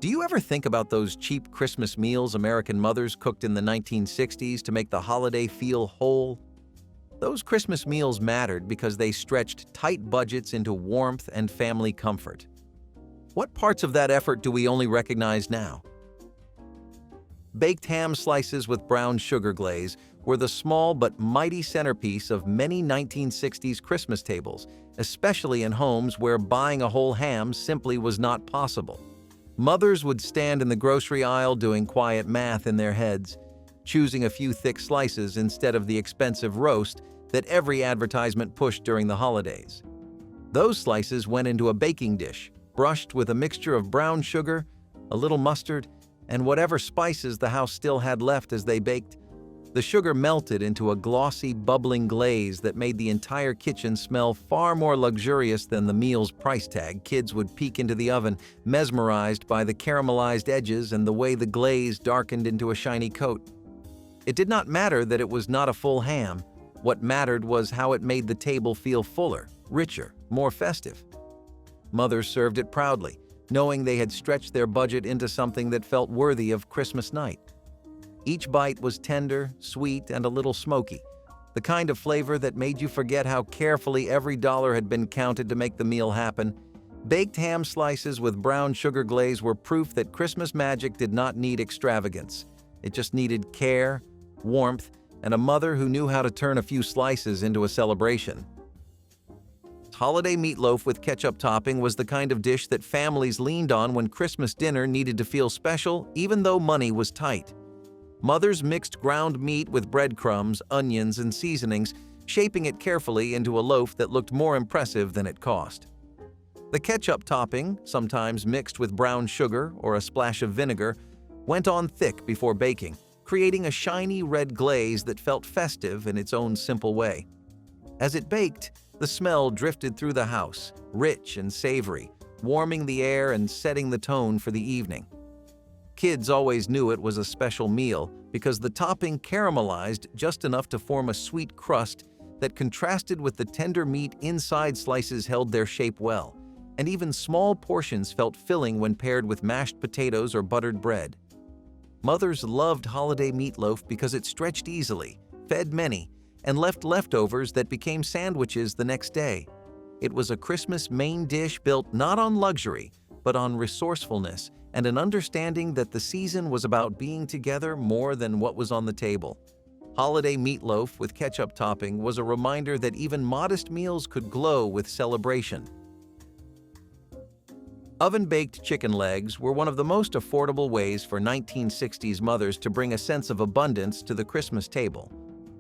Do you ever think about those cheap Christmas meals American mothers cooked in the 1960s to make the holiday feel whole? Those Christmas meals mattered because they stretched tight budgets into warmth and family comfort. What parts of that effort do we only recognize now? Baked ham slices with brown sugar glaze were the small but mighty centerpiece of many 1960s Christmas tables, especially in homes where buying a whole ham simply was not possible. Mothers would stand in the grocery aisle doing quiet math in their heads, choosing a few thick slices instead of the expensive roast that every advertisement pushed during the holidays. Those slices went into a baking dish, brushed with a mixture of brown sugar, a little mustard, and whatever spices the house still had left as they baked. The sugar melted into a glossy, bubbling glaze that made the entire kitchen smell far more luxurious than the meal's price tag. Kids would peek into the oven, mesmerized by the caramelized edges and the way the glaze darkened into a shiny coat. It did not matter that it was not a full ham. What mattered was how it made the table feel fuller, richer, more festive. Mothers served it proudly, knowing they had stretched their budget into something that felt worthy of Christmas night. Each bite was tender, sweet, and a little smoky, the kind of flavor that made you forget how carefully every dollar had been counted to make the meal happen. Baked ham slices with brown sugar glaze were proof that Christmas magic did not need extravagance. It just needed care, warmth, and a mother who knew how to turn a few slices into a celebration. Holiday meatloaf with ketchup topping was the kind of dish that families leaned on when Christmas dinner needed to feel special, even though money was tight. Mothers mixed ground meat with breadcrumbs, onions, and seasonings, shaping it carefully into a loaf that looked more impressive than it cost. The ketchup topping, sometimes mixed with brown sugar or a splash of vinegar, went on thick before baking, creating a shiny red glaze that felt festive in its own simple way. As it baked, the smell drifted through the house, rich and savory, warming the air and setting the tone for the evening. Kids always knew it was a special meal because the topping caramelized just enough to form a sweet crust that contrasted with the tender meat inside. Slices held their shape well, and even small portions felt filling when paired with mashed potatoes or buttered bread. Mothers loved holiday meatloaf because it stretched easily, fed many, and left leftovers that became sandwiches the next day. It was a Christmas main dish built not on luxury, but on resourcefulness and an understanding that the season was about being together more than what was on the table. Holiday meatloaf with ketchup topping was a reminder that even modest meals could glow with celebration. Oven-baked chicken legs were one of the most affordable ways for 1960s mothers to bring a sense of abundance to the Christmas table.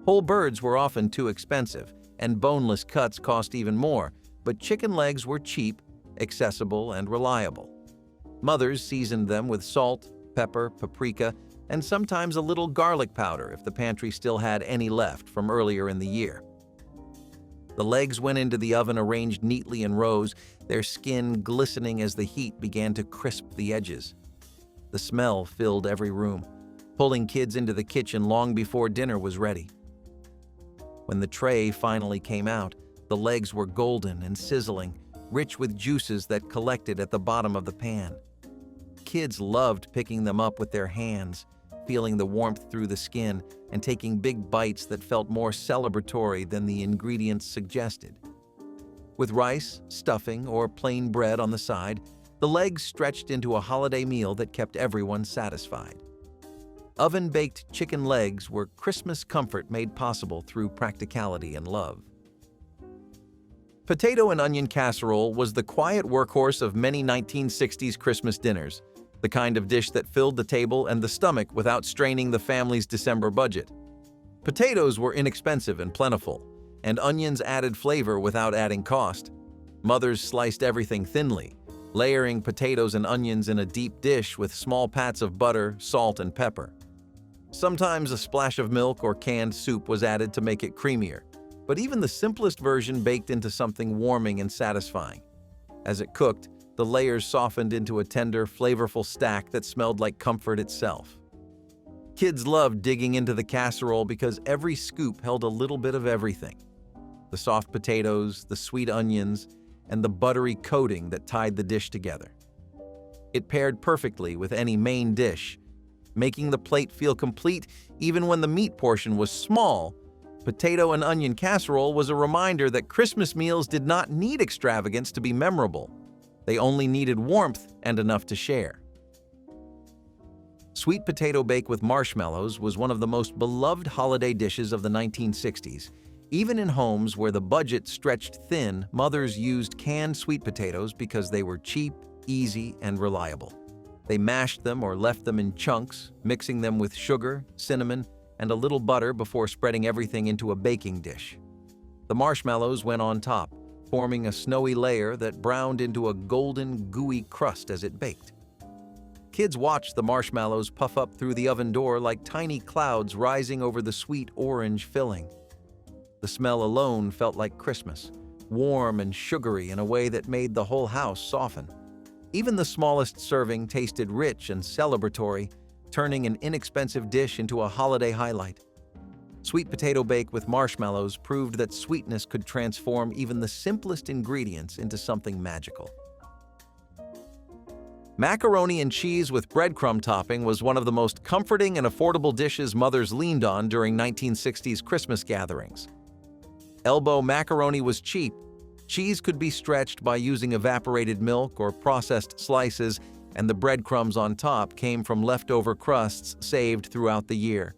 Whole birds were often too expensive, and boneless cuts cost even more, but chicken legs were cheap, accessible, and reliable. Mothers seasoned them with salt, pepper, paprika, and sometimes a little garlic powder if the pantry still had any left from earlier in the year. The legs went into the oven arranged neatly in rows, their skin glistening as the heat began to crisp the edges. The smell filled every room, pulling kids into the kitchen long before dinner was ready. When the tray finally came out, the legs were golden and sizzling, rich with juices that collected at the bottom of the pan. Kids loved picking them up with their hands, feeling the warmth through the skin, and taking big bites that felt more celebratory than the ingredients suggested. With rice, stuffing, or plain bread on the side, the legs stretched into a holiday meal that kept everyone satisfied. Oven-baked chicken legs were Christmas comfort made possible through practicality and love. Potato and onion casserole was the quiet workhorse of many 1960s Christmas dinners, the kind of dish that filled the table and the stomach without straining the family's December budget. Potatoes were inexpensive and plentiful, and onions added flavor without adding cost. Mothers sliced everything thinly, layering potatoes and onions in a deep dish with small pats of butter, salt, and pepper. Sometimes a splash of milk or canned soup was added to make it creamier, but even the simplest version baked into something warming and satisfying. As it cooked, the layers softened into a tender, flavorful stack that smelled like comfort itself. Kids loved digging into the casserole because every scoop held a little bit of everything: the soft potatoes, the sweet onions, and the buttery coating that tied the dish together. It paired perfectly with any main dish, making the plate feel complete even when the meat portion was small. Potato and onion casserole was a reminder that Christmas meals did not need extravagance to be memorable. They only needed warmth and enough to share. Sweet potato bake with marshmallows was one of the most beloved holiday dishes of the 1960s. Even in homes where the budget stretched thin, mothers used canned sweet potatoes because they were cheap, easy, and reliable. They mashed them or left them in chunks, mixing them with sugar, cinnamon, and a little butter before spreading everything into a baking dish. The marshmallows went on top, forming a snowy layer that browned into a golden, gooey crust as it baked. Kids watched the marshmallows puff up through the oven door like tiny clouds rising over the sweet orange filling. The smell alone felt like Christmas, warm and sugary in a way that made the whole house soften. Even the smallest serving tasted rich and celebratory, turning an inexpensive dish into a holiday highlight. Sweet potato bake with marshmallows proved that sweetness could transform even the simplest ingredients into something magical. Macaroni and cheese with breadcrumb topping was one of the most comforting and affordable dishes mothers leaned on during 1960s Christmas gatherings. Elbow macaroni was cheap. Cheese could be stretched by using evaporated milk or processed slices, and the breadcrumbs on top came from leftover crusts saved throughout the year.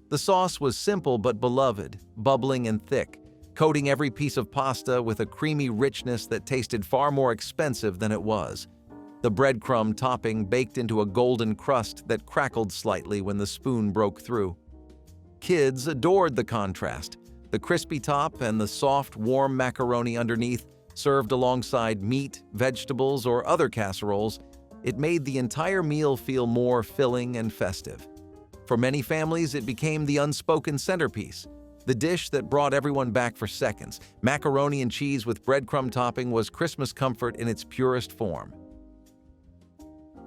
The sauce was simple but beloved, bubbling and thick, coating every piece of pasta with a creamy richness that tasted far more expensive than it was. The breadcrumb topping baked into a golden crust that crackled slightly when the spoon broke through. Kids adored the contrast. The crispy top and the soft, warm macaroni underneath, served alongside meat, vegetables, or other casseroles, it made the entire meal feel more filling and festive. For many families, it became the unspoken centerpiece, the dish that brought everyone back for seconds. Macaroni and cheese with breadcrumb topping was Christmas comfort in its purest form.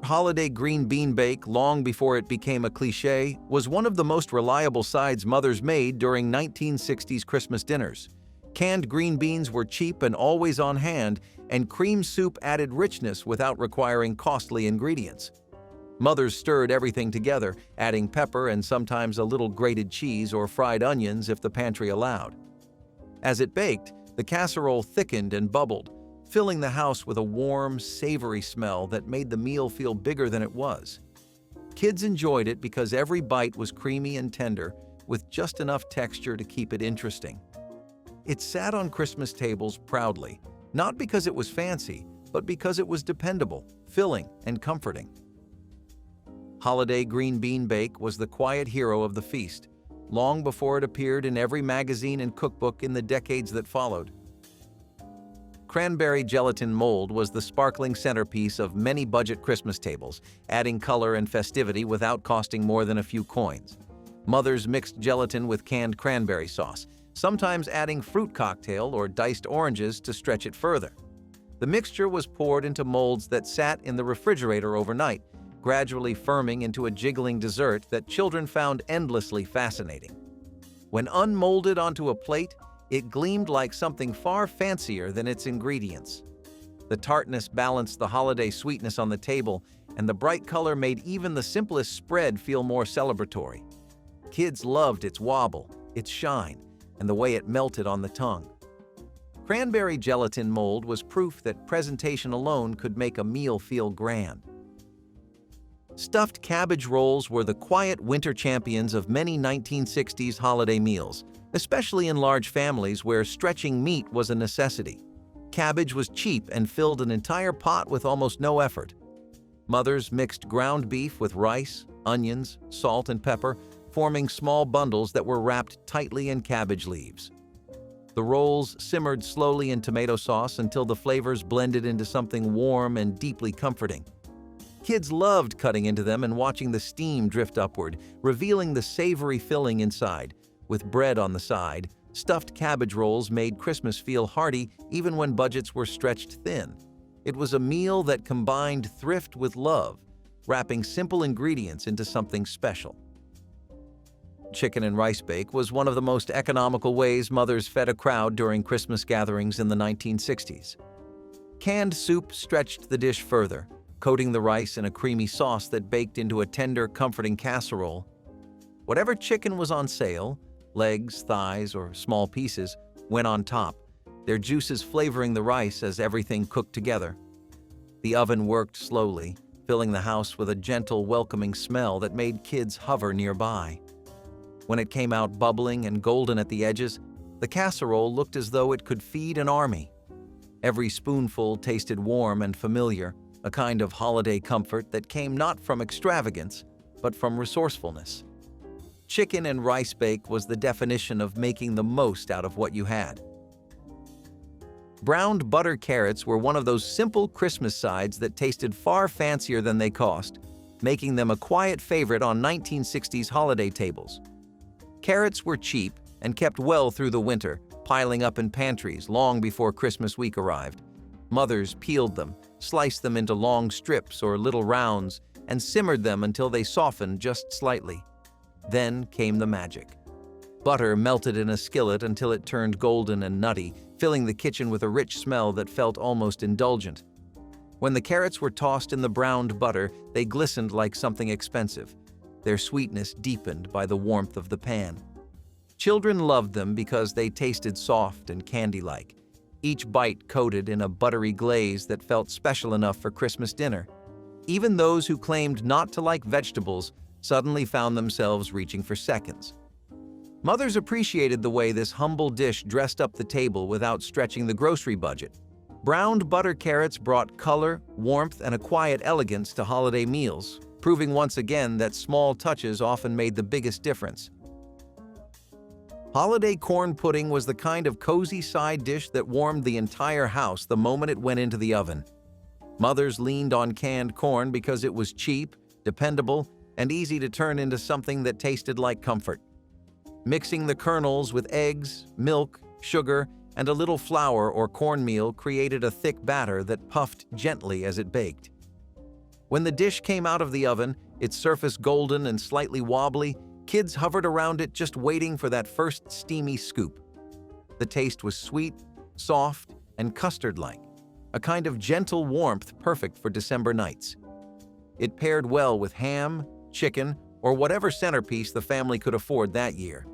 Holiday green bean bake, long before it became a cliché, was one of the most reliable sides mothers made during 1960s Christmas dinners. Canned green beans were cheap and always on hand, and cream soup added richness without requiring costly ingredients. Mothers stirred everything together, adding pepper and sometimes a little grated cheese or fried onions if the pantry allowed. As it baked, the casserole thickened and bubbled, filling the house with a warm, savory smell that made the meal feel bigger than it was. Kids enjoyed it because every bite was creamy and tender, with just enough texture to keep it interesting. It sat on Christmas tables proudly, not because it was fancy, but because it was dependable, filling, and comforting. Holiday green bean bake was the quiet hero of the feast, long before it appeared in every magazine and cookbook in the decades that followed. Cranberry gelatin mold was the sparkling centerpiece of many budget Christmas tables, adding color and festivity without costing more than a few coins. Mothers mixed gelatin with canned cranberry sauce, sometimes adding fruit cocktail or diced oranges to stretch it further. The mixture was poured into molds that sat in the refrigerator overnight, gradually firming into a jiggling dessert that children found endlessly fascinating. When unmolded onto a plate, it gleamed like something far fancier than its ingredients. The tartness balanced the holiday sweetness on the table, and the bright color made even the simplest spread feel more celebratory. Kids loved its wobble, its shine, and the way it melted on the tongue. Cranberry gelatin mold was proof that presentation alone could make a meal feel grand. Stuffed cabbage rolls were the quiet winter champions of many 1960s holiday meals, especially in large families where stretching meat was a necessity. Cabbage was cheap and filled an entire pot with almost no effort. Mothers mixed ground beef with rice, onions, salt, and pepper, forming small bundles that were wrapped tightly in cabbage leaves. The rolls simmered slowly in tomato sauce until the flavors blended into something warm and deeply comforting. Kids loved cutting into them and watching the steam drift upward, revealing the savory filling inside. With bread on the side, stuffed cabbage rolls made Christmas feel hearty even when budgets were stretched thin. It was a meal that combined thrift with love, wrapping simple ingredients into something special. Chicken and rice bake was one of the most economical ways mothers fed a crowd during Christmas gatherings in the 1960s. Canned soup stretched the dish further, coating the rice in a creamy sauce that baked into a tender, comforting casserole. Whatever chicken was on sale, legs, thighs, or small pieces, went on top, their juices flavoring the rice as everything cooked together. The oven worked slowly, filling the house with a gentle, welcoming smell that made kids hover nearby. When it came out bubbling and golden at the edges, the casserole looked as though it could feed an army. Every spoonful tasted warm and familiar, a kind of holiday comfort that came not from extravagance, but from resourcefulness. Chicken and rice bake was the definition of making the most out of what you had. Browned butter carrots were one of those simple Christmas sides that tasted far fancier than they cost, making them a quiet favorite on 1960s holiday tables. Carrots were cheap and kept well through the winter, piling up in pantries long before Christmas week arrived. Mothers peeled them, sliced them into long strips or little rounds, and simmered them until they softened just slightly. Then came the magic. Butter melted in a skillet until it turned golden and nutty, filling the kitchen with a rich smell that felt almost indulgent. When the carrots were tossed in the browned butter, they glistened like something expensive, their sweetness deepened by the warmth of the pan. Children loved them because they tasted soft and candy-like, each bite coated in a buttery glaze that felt special enough for Christmas dinner. Even those who claimed not to like vegetables suddenly found themselves reaching for seconds. Mothers appreciated the way this humble dish dressed up the table without stretching the grocery budget. Browned butter carrots brought color, warmth, and a quiet elegance to holiday meals, proving once again that small touches often made the biggest difference. Holiday corn pudding was the kind of cozy side dish that warmed the entire house the moment it went into the oven. Mothers leaned on canned corn because it was cheap, dependable, and easy to turn into something that tasted like comfort. Mixing the kernels with eggs, milk, sugar, and a little flour or cornmeal created a thick batter that puffed gently as it baked. When the dish came out of the oven, its surface golden and slightly wobbly, kids hovered around it just waiting for that first steamy scoop. The taste was sweet, soft, and custard-like, a kind of gentle warmth perfect for December nights. It paired well with ham, chicken, or whatever centerpiece the family could afford that year.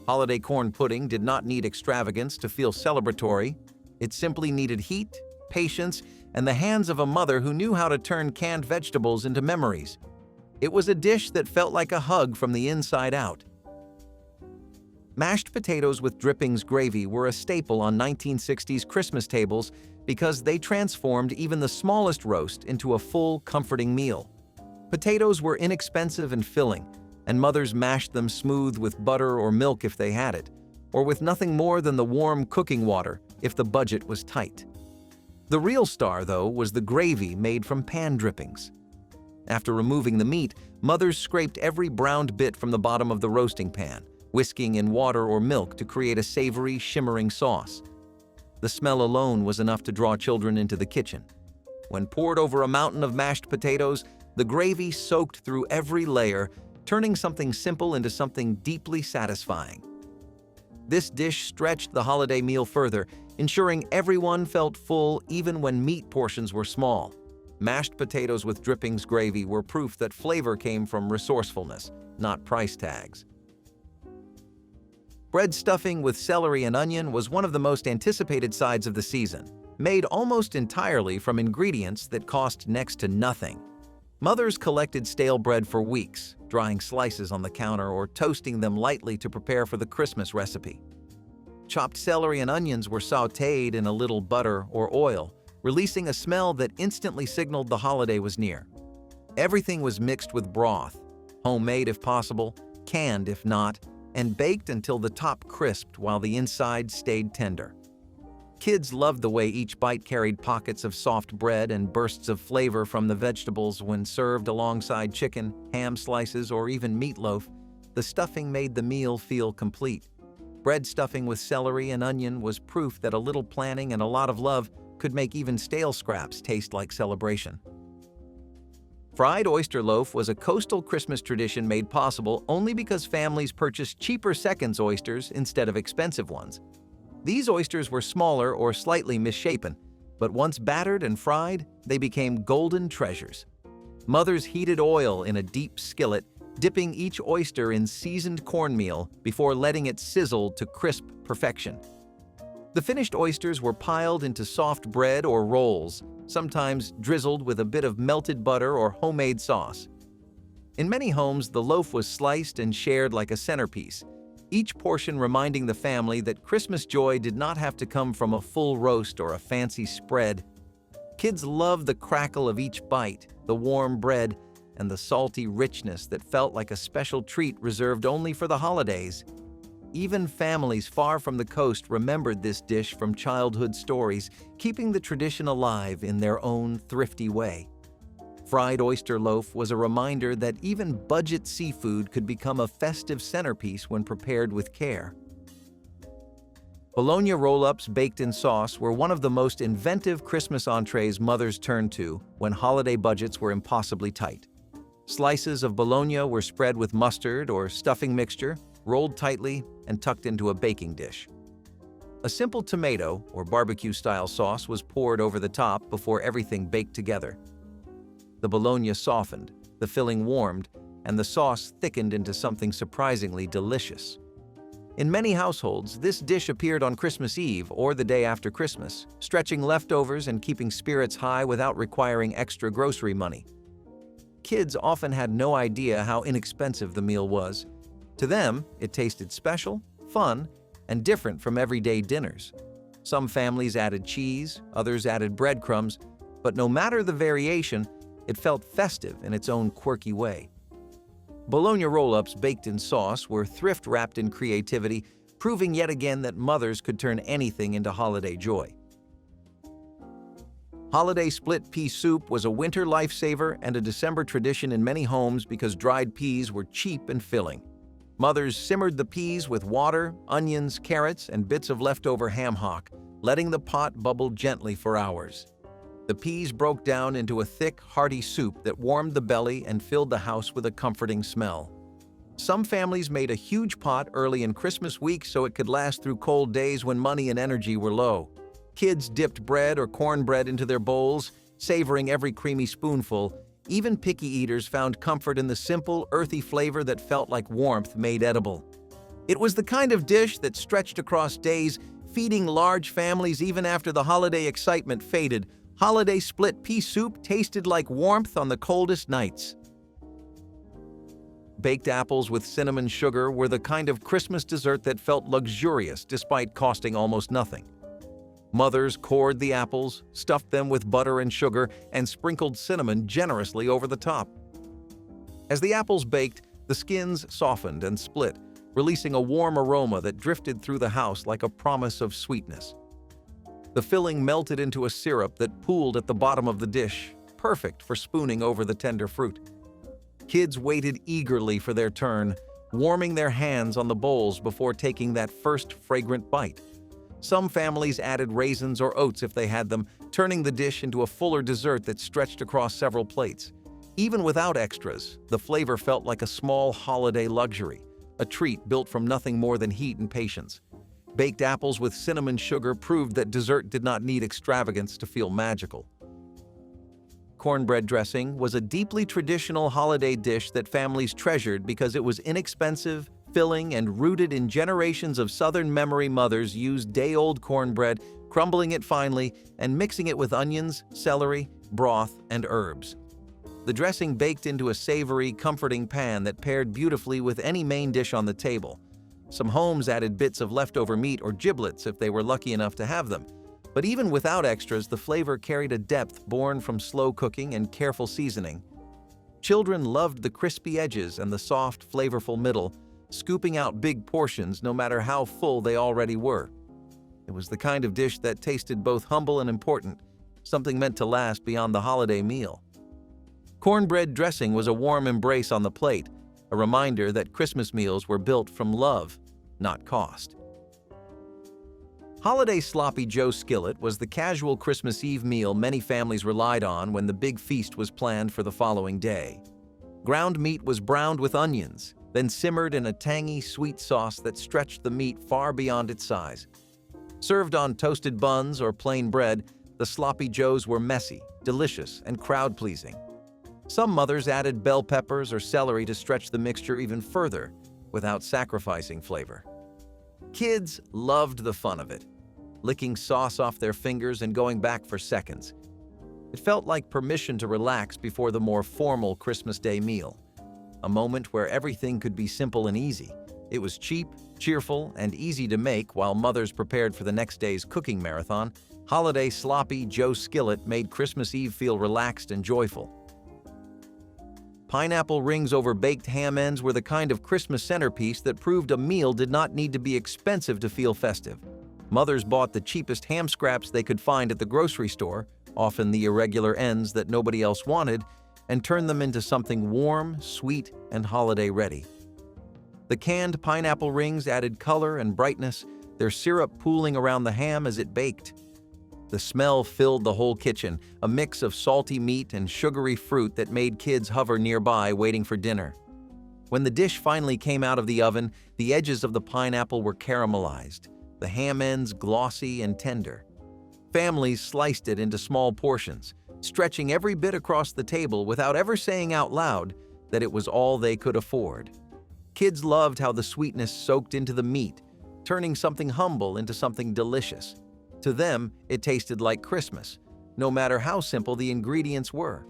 Holiday corn pudding did not need extravagance to feel celebratory. It simply needed heat, patience, and the hands of a mother who knew how to turn canned vegetables into memories. It was a dish that felt like a hug from the inside out. Mashed potatoes with drippings gravy were a staple on 1960s Christmas tables because they transformed even the smallest roast into a full, comforting meal. Potatoes were inexpensive and filling, and mothers mashed them smooth with butter or milk if they had it, or with nothing more than the warm cooking water if the budget was tight. The real star, though, was the gravy made from pan drippings. After removing the meat, mothers scraped every browned bit from the bottom of the roasting pan, whisking in water or milk to create a savory, shimmering sauce. The smell alone was enough to draw children into the kitchen. When poured over a mountain of mashed potatoes, the gravy soaked through every layer, turning something simple into something deeply satisfying. This dish stretched the holiday meal further, ensuring everyone felt full even when meat portions were small. Mashed potatoes with drippings gravy were proof that flavor came from resourcefulness, not price tags. Bread stuffing with celery and onion was one of the most anticipated sides of the season, made almost entirely from ingredients that cost next to nothing. Mothers collected stale bread for weeks, drying slices on the counter or toasting them lightly to prepare for the Christmas recipe. Chopped celery and onions were sautéed in a little butter or oil, releasing a smell that instantly signaled the holiday was near. Everything was mixed with broth, homemade if possible, canned if not, and baked until the top crisped while the inside stayed tender. Kids loved the way each bite carried pockets of soft bread and bursts of flavor from the vegetables when served alongside chicken, ham slices, or even meatloaf. The stuffing made the meal feel complete. Bread stuffing with celery and onion was proof that a little planning and a lot of love could make even stale scraps taste like celebration. Fried oyster loaf was a coastal Christmas tradition made possible only because families purchased cheaper seconds oysters instead of expensive ones. These oysters were smaller or slightly misshapen, But once battered and fried, they became golden treasures. Mothers heated oil in a deep skillet, dipping each oyster in seasoned cornmeal before letting it sizzle to crisp perfection. The finished oysters were piled into soft bread or rolls, sometimes drizzled with a bit of melted butter or homemade sauce. In many homes, the loaf was sliced and shared like a centerpiece, each portion reminding the family that Christmas joy did not have to come from a full roast or a fancy spread. Kids loved the crackle of each bite, the warm bread, and the salty richness that felt like a special treat reserved only for the holidays. Even families far from the coast remembered this dish from childhood stories, keeping the tradition alive in their own thrifty way. Fried oyster loaf was a reminder that even budget seafood could become a festive centerpiece when prepared with care. Bologna roll-ups baked in sauce were one of the most inventive Christmas entrees mothers turned to when holiday budgets were impossibly tight. Slices of bologna were spread with mustard or stuffing mixture, rolled tightly, and tucked into a baking dish. A simple tomato or barbecue-style sauce was poured over the top before everything baked together. The bologna softened, the filling warmed, and the sauce thickened into something surprisingly delicious. In many households, this dish appeared on Christmas Eve or the day after Christmas, stretching leftovers and keeping spirits high without requiring extra grocery money. Kids often had no idea how inexpensive the meal was. To them, it tasted special, fun, and different from everyday dinners. Some families added cheese, others added breadcrumbs, but no matter the variation, it felt festive in its own quirky way. Bologna roll-ups baked in sauce were thrift-wrapped in creativity, proving yet again that mothers could turn anything into holiday joy. Holiday split pea soup was a winter lifesaver and a December tradition in many homes because dried peas were cheap and filling. Mothers simmered the peas with water, onions, carrots, and bits of leftover ham hock, letting the pot bubble gently for hours. The peas broke down into a thick, hearty soup that warmed the belly and filled the house with a comforting smell. Some families made a huge pot early in Christmas week so it could last through cold days when money and energy were low. Kids dipped bread or cornbread into their bowls, savoring every creamy spoonful. Even picky eaters found comfort in the simple, earthy flavor that felt like warmth made edible. It was the kind of dish that stretched across days, feeding large families even after the holiday excitement faded. Holiday split pea soup tasted like warmth on the coldest nights. Baked apples with cinnamon sugar were the kind of Christmas dessert that felt luxurious despite costing almost nothing. Mothers cored the apples, stuffed them with butter and sugar, and sprinkled cinnamon generously over the top. As the apples baked, the skins softened and split, releasing a warm aroma that drifted through the house like a promise of sweetness. The filling melted into a syrup that pooled at the bottom of the dish, perfect for spooning over the tender fruit. Kids waited eagerly for their turn, warming their hands on the bowls before taking that first fragrant bite. Some families added raisins or oats if they had them, turning the dish into a fuller dessert that stretched across several plates. Even without extras, the flavor felt like a small holiday luxury, a treat built from nothing more than heat and patience. Baked apples with cinnamon sugar proved that dessert did not need extravagance to feel magical. Cornbread dressing was a deeply traditional holiday dish that families treasured because it was inexpensive, filling, and rooted in generations of Southern memory. Mothers used day-old cornbread, crumbling it finely, and mixing it with onions, celery, broth, and herbs. The dressing baked into a savory, comforting pan that paired beautifully with any main dish on the table. Some homes added bits of leftover meat or giblets if they were lucky enough to have them. But even without extras, the flavor carried a depth born from slow cooking and careful seasoning. Children loved the crispy edges and the soft, flavorful middle, scooping out big portions no matter how full they already were. It was the kind of dish that tasted both humble and important, something meant to last beyond the holiday meal. Cornbread dressing was a warm embrace on the plate, a reminder that Christmas meals were built from love, not cost. Holiday Sloppy Joe skillet was the casual Christmas Eve meal many families relied on when the big feast was planned for the following day. Ground meat was browned with onions, then simmered in a tangy, sweet sauce that stretched the meat far beyond its size. Served on toasted buns or plain bread, The sloppy joes were messy, delicious, and crowd-pleasing. Some mothers added bell peppers or celery to stretch the mixture even further without sacrificing flavor. Kids loved the fun of it, licking sauce off their fingers and going back for seconds. It felt like permission to relax before the more formal Christmas Day meal, a moment where everything could be simple and easy. It was cheap, cheerful, and easy to make while mothers prepared for the next day's cooking marathon. Holiday sloppy Joe skillet made Christmas Eve feel relaxed and joyful. Pineapple rings over baked ham ends were the kind of Christmas centerpiece that proved a meal did not need to be expensive to feel festive. Mothers bought the cheapest ham scraps they could find at the grocery store, often the irregular ends that nobody else wanted, and turned them into something warm, sweet, and holiday-ready. The canned pineapple rings added color and brightness, their syrup pooling around the ham as it baked. The smell filled the whole kitchen, a mix of salty meat and sugary fruit that made kids hover nearby waiting for dinner. When the dish finally came out of the oven, the edges of the pineapple were caramelized, the ham ends glossy and tender. Families sliced it into small portions, stretching every bit across the table without ever saying out loud that it was all they could afford. Kids loved how the sweetness soaked into the meat, turning something humble into something delicious. To them, it tasted like Christmas, no matter how simple the ingredients were.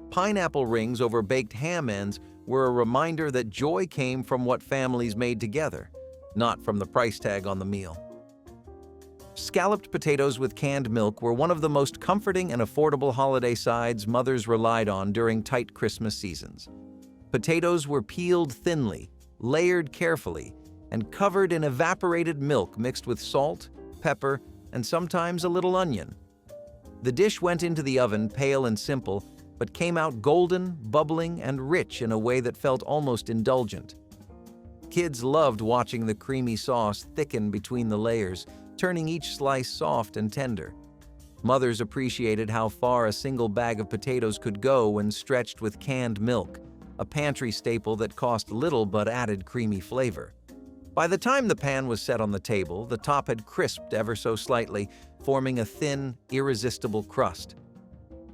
Pineapple rings over baked ham ends were a reminder that joy came from what families made together, not from the price tag on the meal. Scalloped potatoes with canned milk were one of the most comforting and affordable holiday sides mothers relied on during tight Christmas seasons. Potatoes were peeled thinly, layered carefully, and covered in evaporated milk mixed with salt, pepper, and sometimes a little onion. The dish went into the oven pale and simple, but came out golden, bubbling, and rich in a way that felt almost indulgent. Kids loved watching the creamy sauce thicken between the layers, turning each slice soft and tender. Mothers appreciated how far a single bag of potatoes could go when stretched with canned milk, a pantry staple that cost little but added creamy flavor. By the time the pan was set on the table, the top had crisped ever so slightly, forming a thin, irresistible crust.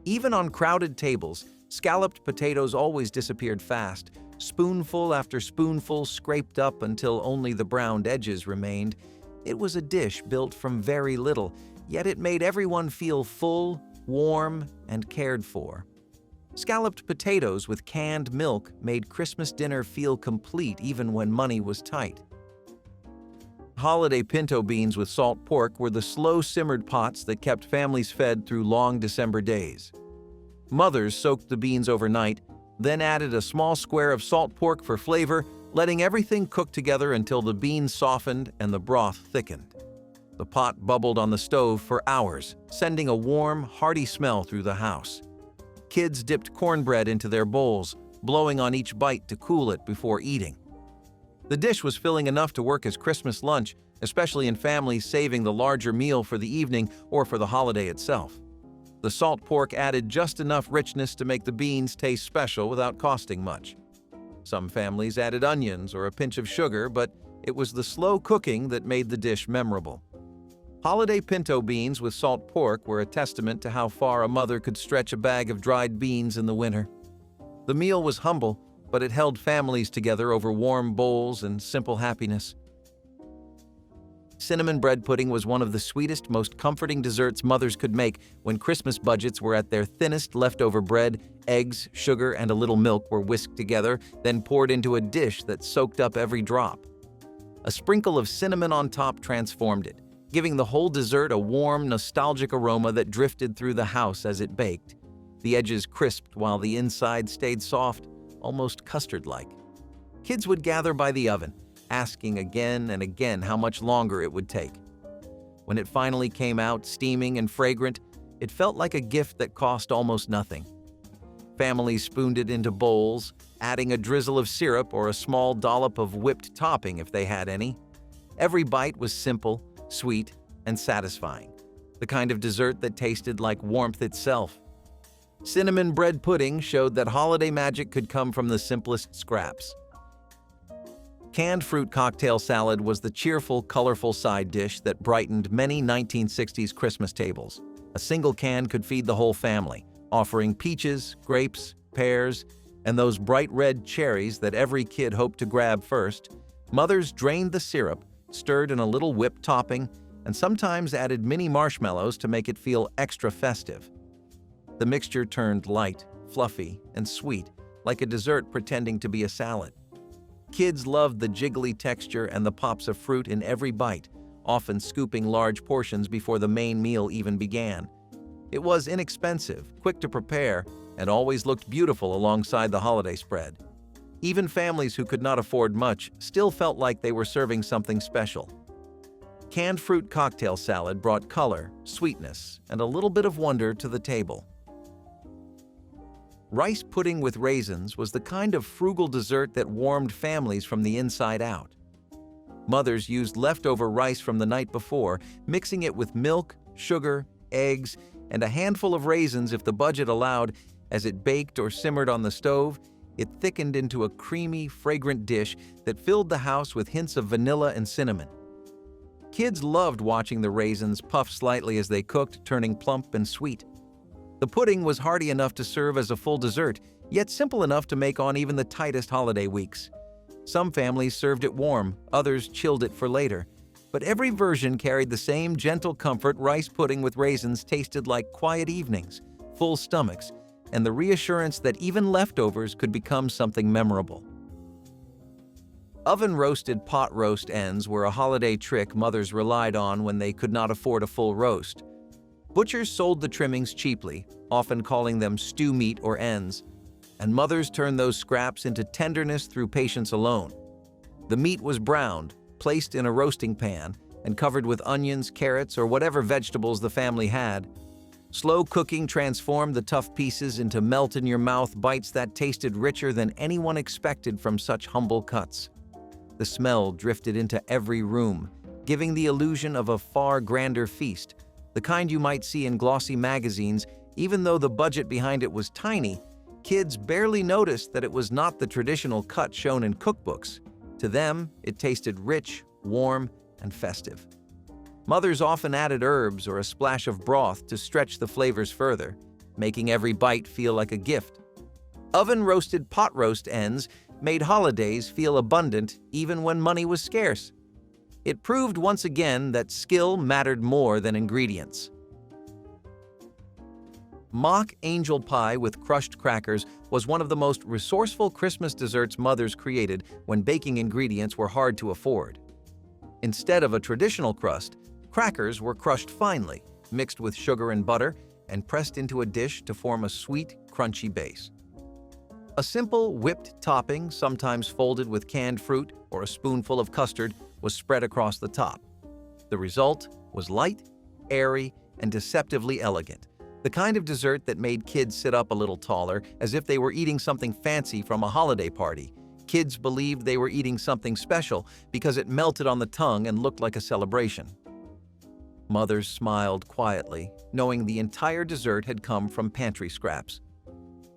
Even on crowded tables, scalloped potatoes always disappeared fast, spoonful after spoonful scraped up until only the browned edges remained. It was a dish built from very little, yet it made everyone feel full, warm, and cared for. Scalloped potatoes with canned milk made Christmas dinner feel complete even when money was tight. Holiday pinto beans with salt pork were the slow-simmered pots that kept families fed through long December days. Mothers soaked the beans overnight, then added a small square of salt pork for flavor, letting everything cook together until the beans softened and the broth thickened. The pot bubbled on the stove for hours, sending a warm, hearty smell through the house. Kids dipped cornbread into their bowls, blowing on each bite to cool it before eating. The dish was filling enough to work as Christmas lunch, especially in families saving the larger meal for the evening or for the holiday itself. The salt pork added just enough richness to make the beans taste special without costing much. Some families added onions or a pinch of sugar, but it was the slow cooking that made the dish memorable. Holiday pinto beans with salt pork were a testament to how far a mother could stretch a bag of dried beans in the winter. The meal was humble, but it held families together over warm bowls and simple happiness. Cinnamon bread pudding was one of the sweetest, most comforting desserts mothers could make when Christmas budgets were at their thinnest. Leftover bread, eggs, sugar, and a little milk were whisked together, then poured into a dish that soaked up every drop. A sprinkle of cinnamon on top transformed it, giving the whole dessert a warm, nostalgic aroma that drifted through the house as it baked. The edges crisped while the inside stayed soft, almost custard-like. Kids would gather by the oven, asking again and again how much longer it would take. When it finally came out, steaming and fragrant, it felt like a gift that cost almost nothing. Families spooned it into bowls, adding a drizzle of syrup or a small dollop of whipped topping if they had any. Every bite was simple, sweet, and satisfying, the kind of dessert that tasted like warmth itself. Cinnamon bread pudding showed that holiday magic could come from the simplest scraps. Canned fruit cocktail salad was the cheerful, colorful side dish that brightened many 1960s Christmas tables. A single can could feed the whole family, offering peaches, grapes, pears, and those bright red cherries that every kid hoped to grab first. Mothers drained the syrup, stirred in a little whipped topping, and sometimes added mini marshmallows to make it feel extra festive. The mixture turned light, fluffy, and sweet, like a dessert pretending to be a salad. Kids loved the jiggly texture and the pops of fruit in every bite, often scooping large portions before the main meal even began. It was inexpensive, quick to prepare, and always looked beautiful alongside the holiday spread. Even families who could not afford much still felt like they were serving something special. Canned fruit cocktail salad brought color, sweetness, and a little bit of wonder to the table. Rice pudding with raisins was the kind of frugal dessert that warmed families from the inside out. Mothers used leftover rice from the night before, mixing it with milk, sugar, eggs, and a handful of raisins if the budget allowed. As it baked or simmered on the stove, it thickened into a creamy, fragrant dish that filled the house with hints of vanilla and cinnamon. Kids loved watching the raisins puff slightly as they cooked, turning plump and sweet. The pudding was hearty enough to serve as a full dessert, yet simple enough to make on even the tightest holiday weeks. Some families served it warm, others chilled it for later. But every version carried the same gentle comfort. Rice pudding with raisins tasted like quiet evenings, full stomachs, and the reassurance that even leftovers could become something memorable. Oven-roasted pot roast ends were a holiday trick mothers relied on when they could not afford a full roast. Butchers sold the trimmings cheaply, often calling them stew meat or ends, and mothers turned those scraps into tenderness through patience alone. The meat was browned, placed in a roasting pan, and covered with onions, carrots, or whatever vegetables the family had. Slow cooking transformed the tough pieces into melt-in-your-mouth bites that tasted richer than anyone expected from such humble cuts. The smell drifted into every room, giving the illusion of a far grander feast, the kind you might see in glossy magazines. Even though the budget behind it was tiny, kids barely noticed that it was not the traditional cut shown in cookbooks. To them, it tasted rich, warm, and festive. Mothers often added herbs or a splash of broth to stretch the flavors further, making every bite feel like a gift. Oven-roasted pot roast ends made holidays feel abundant even when money was scarce. It proved once again that skill mattered more than ingredients. Mock angel pie with crushed crackers was one of the most resourceful Christmas desserts mothers created when baking ingredients were hard to afford. Instead of a traditional crust, crackers were crushed finely, mixed with sugar and butter, and pressed into a dish to form a sweet, crunchy base. A simple whipped topping, sometimes folded with canned fruit or a spoonful of custard, was spread across the top. The result was light, airy, and deceptively elegant, the kind of dessert that made kids sit up a little taller, as if they were eating something fancy from a holiday party. Kids believed they were eating something special because it melted on the tongue and looked like a celebration. Mothers smiled quietly, knowing the entire dessert had come from pantry scraps.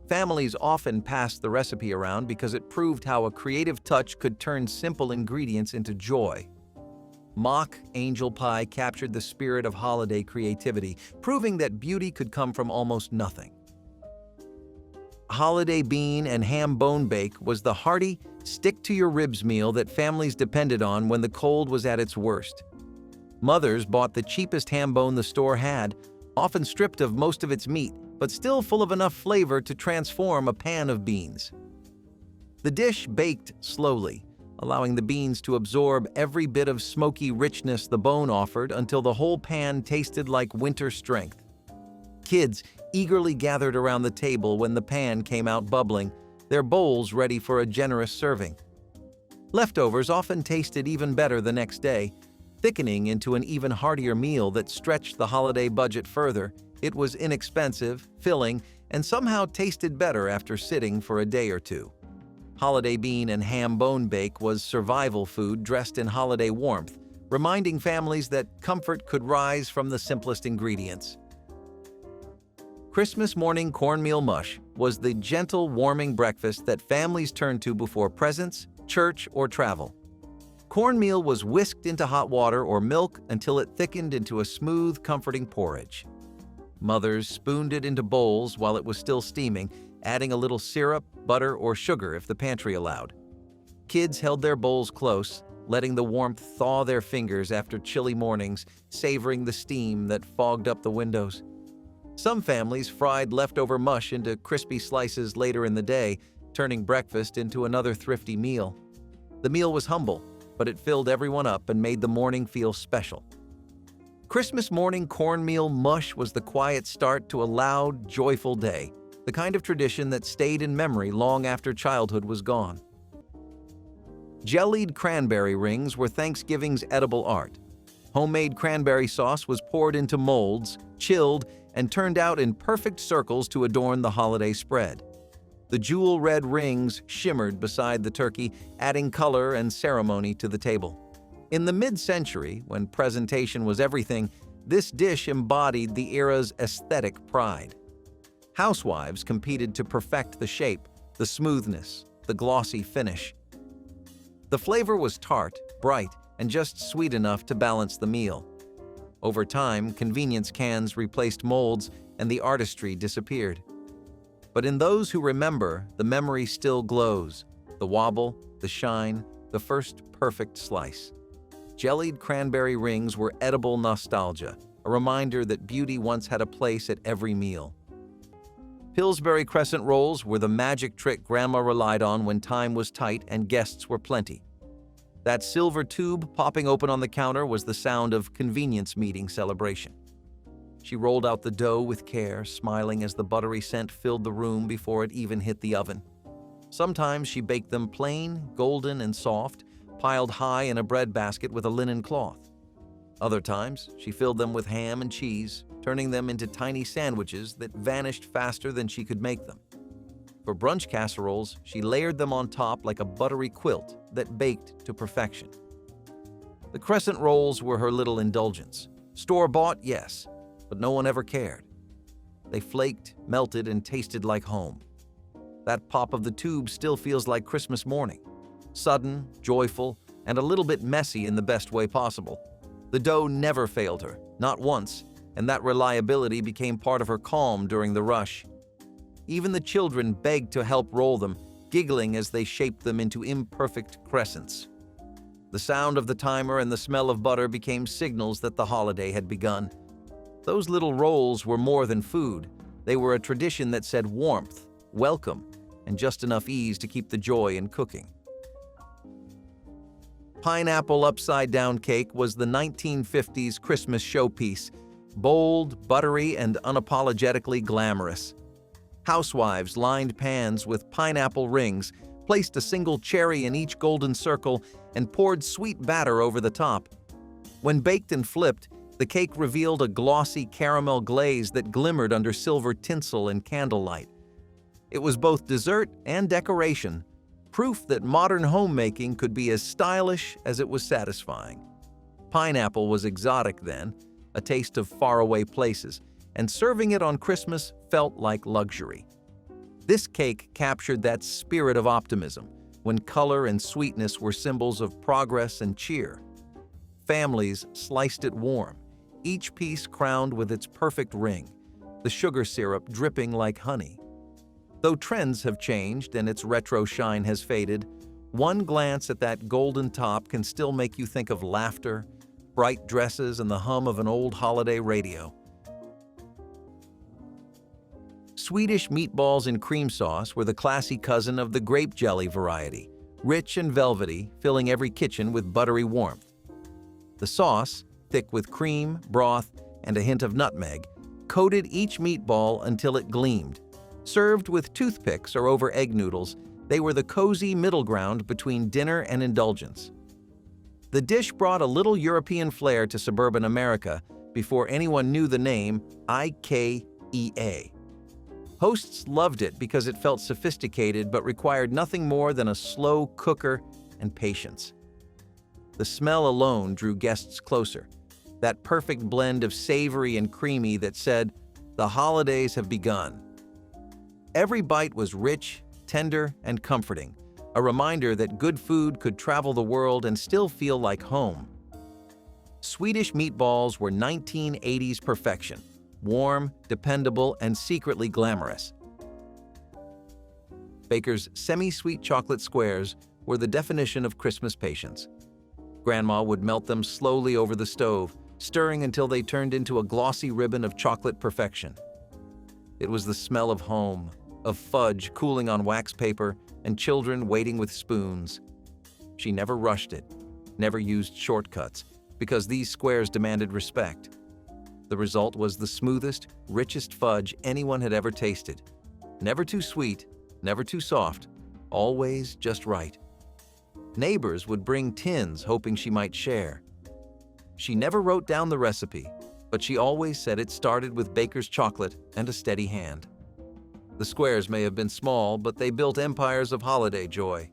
Families often passed the recipe around because it proved how a creative touch could turn simple ingredients into joy. Mock angel pie captured the spirit of holiday creativity, proving that beauty could come from almost nothing. Holiday bean and ham bone bake was the hearty, stick-to-your-ribs meal that families depended on when the cold was at its worst. Mothers bought the cheapest ham bone the store had, often stripped of most of its meat, but still full of enough flavor to transform a pan of beans. The dish baked slowly, allowing the beans to absorb every bit of smoky richness the bone offered until the whole pan tasted like winter strength. Kids eagerly gathered around the table when the pan came out bubbling, their bowls ready for a generous serving. Leftovers often tasted even better the next day, thickening into an even heartier meal that stretched the holiday budget further. It was inexpensive, filling, and somehow tasted better after sitting for a day or two. Holiday bean and ham bone bake was survival food dressed in holiday warmth, reminding families that comfort could rise from the simplest ingredients. Christmas morning cornmeal mush was the gentle, warming breakfast that families turned to before presents, church, or travel. Cornmeal was whisked into hot water or milk until it thickened into a smooth, comforting porridge. Mothers spooned it into bowls while it was still steaming, adding a little syrup, butter, or sugar if the pantry allowed. Kids held their bowls close, letting the warmth thaw their fingers after chilly mornings, savoring the steam that fogged up the windows. Some families fried leftover mush into crispy slices later in the day, turning breakfast into another thrifty meal. The meal was humble, but it filled everyone up and made the morning feel special. Christmas morning cornmeal mush was the quiet start to a loud, joyful day, the kind of tradition that stayed in memory long after childhood was gone. Jellied cranberry rings were Thanksgiving's edible art. Homemade cranberry sauce was poured into molds, chilled, and turned out in perfect circles to adorn the holiday spread. The jewel-red rings shimmered beside the turkey, adding color and ceremony to the table. In the mid-century, when presentation was everything, this dish embodied the era's aesthetic pride. Housewives competed to perfect the shape, the smoothness, the glossy finish. The flavor was tart, bright, and just sweet enough to balance the meal. Over time, convenience cans replaced molds and the artistry disappeared. But in those who remember, the memory still glows. The wobble, the shine, the first perfect slice. Jellied cranberry rings were edible nostalgia, a reminder that beauty once had a place at every meal. Pillsbury crescent rolls were the magic trick Grandma relied on when time was tight and guests were plenty. That silver tube popping open on the counter was the sound of convenience meeting celebration. She rolled out the dough with care, smiling as the buttery scent filled the room before it even hit the oven. Sometimes she baked them plain, golden, and soft, piled high in a bread basket with a linen cloth. Other times, she filled them with ham and cheese, turning them into tiny sandwiches that vanished faster than she could make them. For brunch casseroles, she layered them on top like a buttery quilt that baked to perfection. The crescent rolls were her little indulgence. Store-bought, yes, but no one ever cared. They flaked, melted, and tasted like home. That pop of the tube still feels like Christmas morning. Sudden, joyful, and a little bit messy in the best way possible. The dough never failed her, not once, and that reliability became part of her calm during the rush. Even the children begged to help roll them, giggling as they shaped them into imperfect crescents. The sound of the timer and the smell of butter became signals that the holiday had begun. Those little rolls were more than food. They were a tradition that said warmth, welcome, and just enough ease to keep the joy in cooking. Pineapple upside-down cake was the 1950s Christmas showpiece, bold, buttery, and unapologetically glamorous. Housewives lined pans with pineapple rings, placed a single cherry in each golden circle, and poured sweet batter over the top. When baked and flipped, the cake revealed a glossy caramel glaze that glimmered under silver tinsel and candlelight. It was both dessert and decoration, proof that modern homemaking could be as stylish as it was satisfying. Pineapple was exotic then, a taste of faraway places, and serving it on Christmas felt like luxury. This cake captured that spirit of optimism, when color and sweetness were symbols of progress and cheer. Families sliced it warm, each piece crowned with its perfect ring, the sugar syrup dripping like honey. Though trends have changed and its retro shine has faded, one glance at that golden top can still make you think of laughter, bright dresses, and the hum of an old holiday radio. Swedish meatballs in cream sauce were the classy cousin of the grape jelly variety, rich and velvety, filling every kitchen with buttery warmth. The sauce, thick with cream, broth, and a hint of nutmeg, coated each meatball until it gleamed. Served with toothpicks or over egg noodles, they were the cozy middle ground between dinner and indulgence. The dish brought a little European flair to suburban America before anyone knew the name IKEA. Hosts loved it because it felt sophisticated but required nothing more than a slow cooker and patience. The smell alone drew guests closer, that perfect blend of savory and creamy that said, "The holidays have begun." Every bite was rich, tender, and comforting, a reminder that good food could travel the world and still feel like home. Swedish meatballs were 1980s perfection, warm, dependable, and secretly glamorous. Baker's semi-sweet chocolate squares were the definition of Christmas patience. Grandma would melt them slowly over the stove, stirring until they turned into a glossy ribbon of chocolate perfection. It was the smell of home, of fudge cooling on wax paper, and children waiting with spoons. She never rushed it, never used shortcuts, because these squares demanded respect. The result was the smoothest, richest fudge anyone had ever tasted. Never too sweet, never too soft, always just right. Neighbors would bring tins hoping she might share. She never wrote down the recipe, but she always said it started with baker's chocolate and a steady hand. The squares may have been small, but they built empires of holiday joy.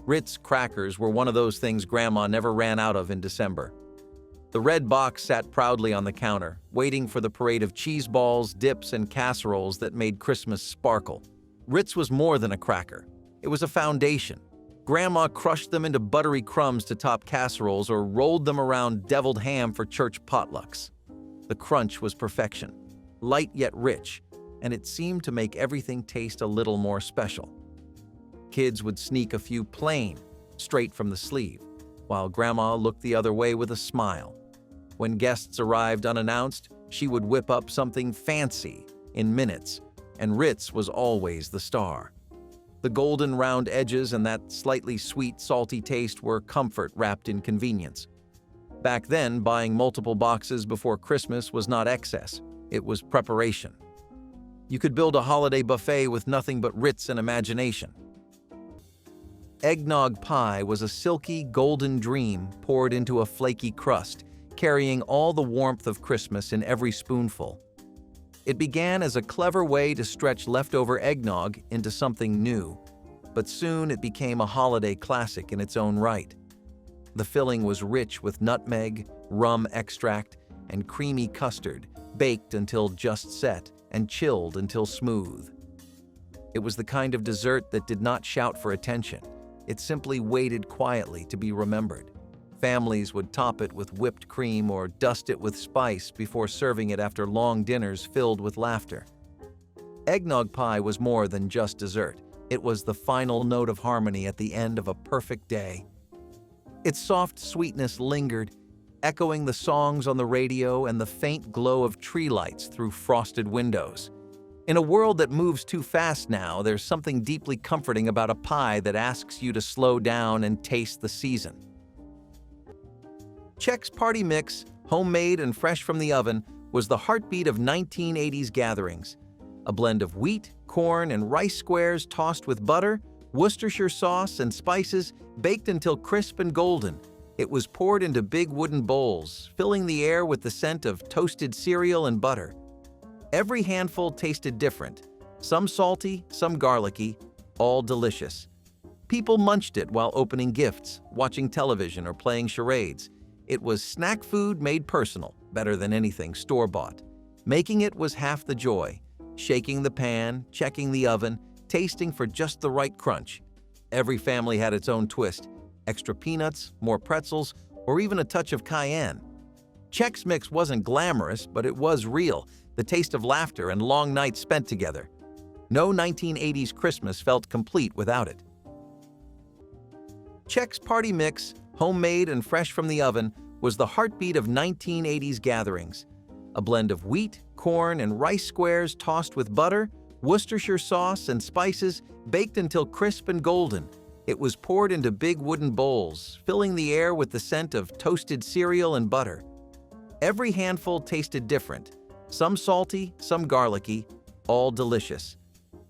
Ritz crackers were one of those things Grandma never ran out of in December. The red box sat proudly on the counter, waiting for the parade of cheese balls, dips, and casseroles that made Christmas sparkle. Ritz was more than a cracker. It was a foundation. Grandma crushed them into buttery crumbs to top casseroles or rolled them around deviled ham for church potlucks. The crunch was perfection, light yet rich, and it seemed to make everything taste a little more special. Kids would sneak a few plain, straight from the sleeve, while Grandma looked the other way with a smile. When guests arrived unannounced, she would whip up something fancy in minutes, and Ritz was always the star. The golden round edges and that slightly sweet, salty taste were comfort wrapped in convenience. Back then, buying multiple boxes before Christmas was not excess, it was preparation. You could build a holiday buffet with nothing but Ritz and imagination. Eggnog pie was a silky, golden dream poured into a flaky crust, carrying all the warmth of Christmas in every spoonful. It began as a clever way to stretch leftover eggnog into something new, but soon it became a holiday classic in its own right. The filling was rich with nutmeg, rum extract, and creamy custard, baked until just set and chilled until smooth. It was the kind of dessert that did not shout for attention. It simply waited quietly to be remembered. Families would top it with whipped cream or dust it with spice before serving it after long dinners filled with laughter. Eggnog pie was more than just dessert. It was the final note of harmony at the end of a perfect day. Its soft sweetness lingered, echoing the songs on the radio and the faint glow of tree lights through frosted windows. In a world that moves too fast now, there's something deeply comforting about a pie that asks you to slow down and taste the season. Czech's party mix, homemade and fresh from the oven, was the heartbeat of 1980s gatherings. A blend of wheat, corn, and rice squares tossed with butter, Worcestershire sauce, and spices, baked until crisp and golden. It was poured into big wooden bowls, filling the air with the scent of toasted cereal and butter. Every handful tasted different, some salty, some garlicky, all delicious. People munched it while opening gifts, watching television, or playing charades. It was snack food made personal, better than anything store-bought. Making it was half the joy. Shaking the pan, checking the oven, tasting for just the right crunch. Every family had its own twist. Extra peanuts, more pretzels, or even a touch of cayenne. Czech's mix wasn't glamorous, but it was real, the taste of laughter and long nights spent together. No 1980s Christmas felt complete without it. Czech's party mix, homemade and fresh from the oven, was the heartbeat of 1980s gatherings. A blend of wheat, corn, and rice squares tossed with butter, Worcestershire sauce, and spices, baked until crisp and golden. It was poured into big wooden bowls, filling the air with the scent of toasted cereal and butter. Every handful tasted different, some salty, some garlicky, all delicious.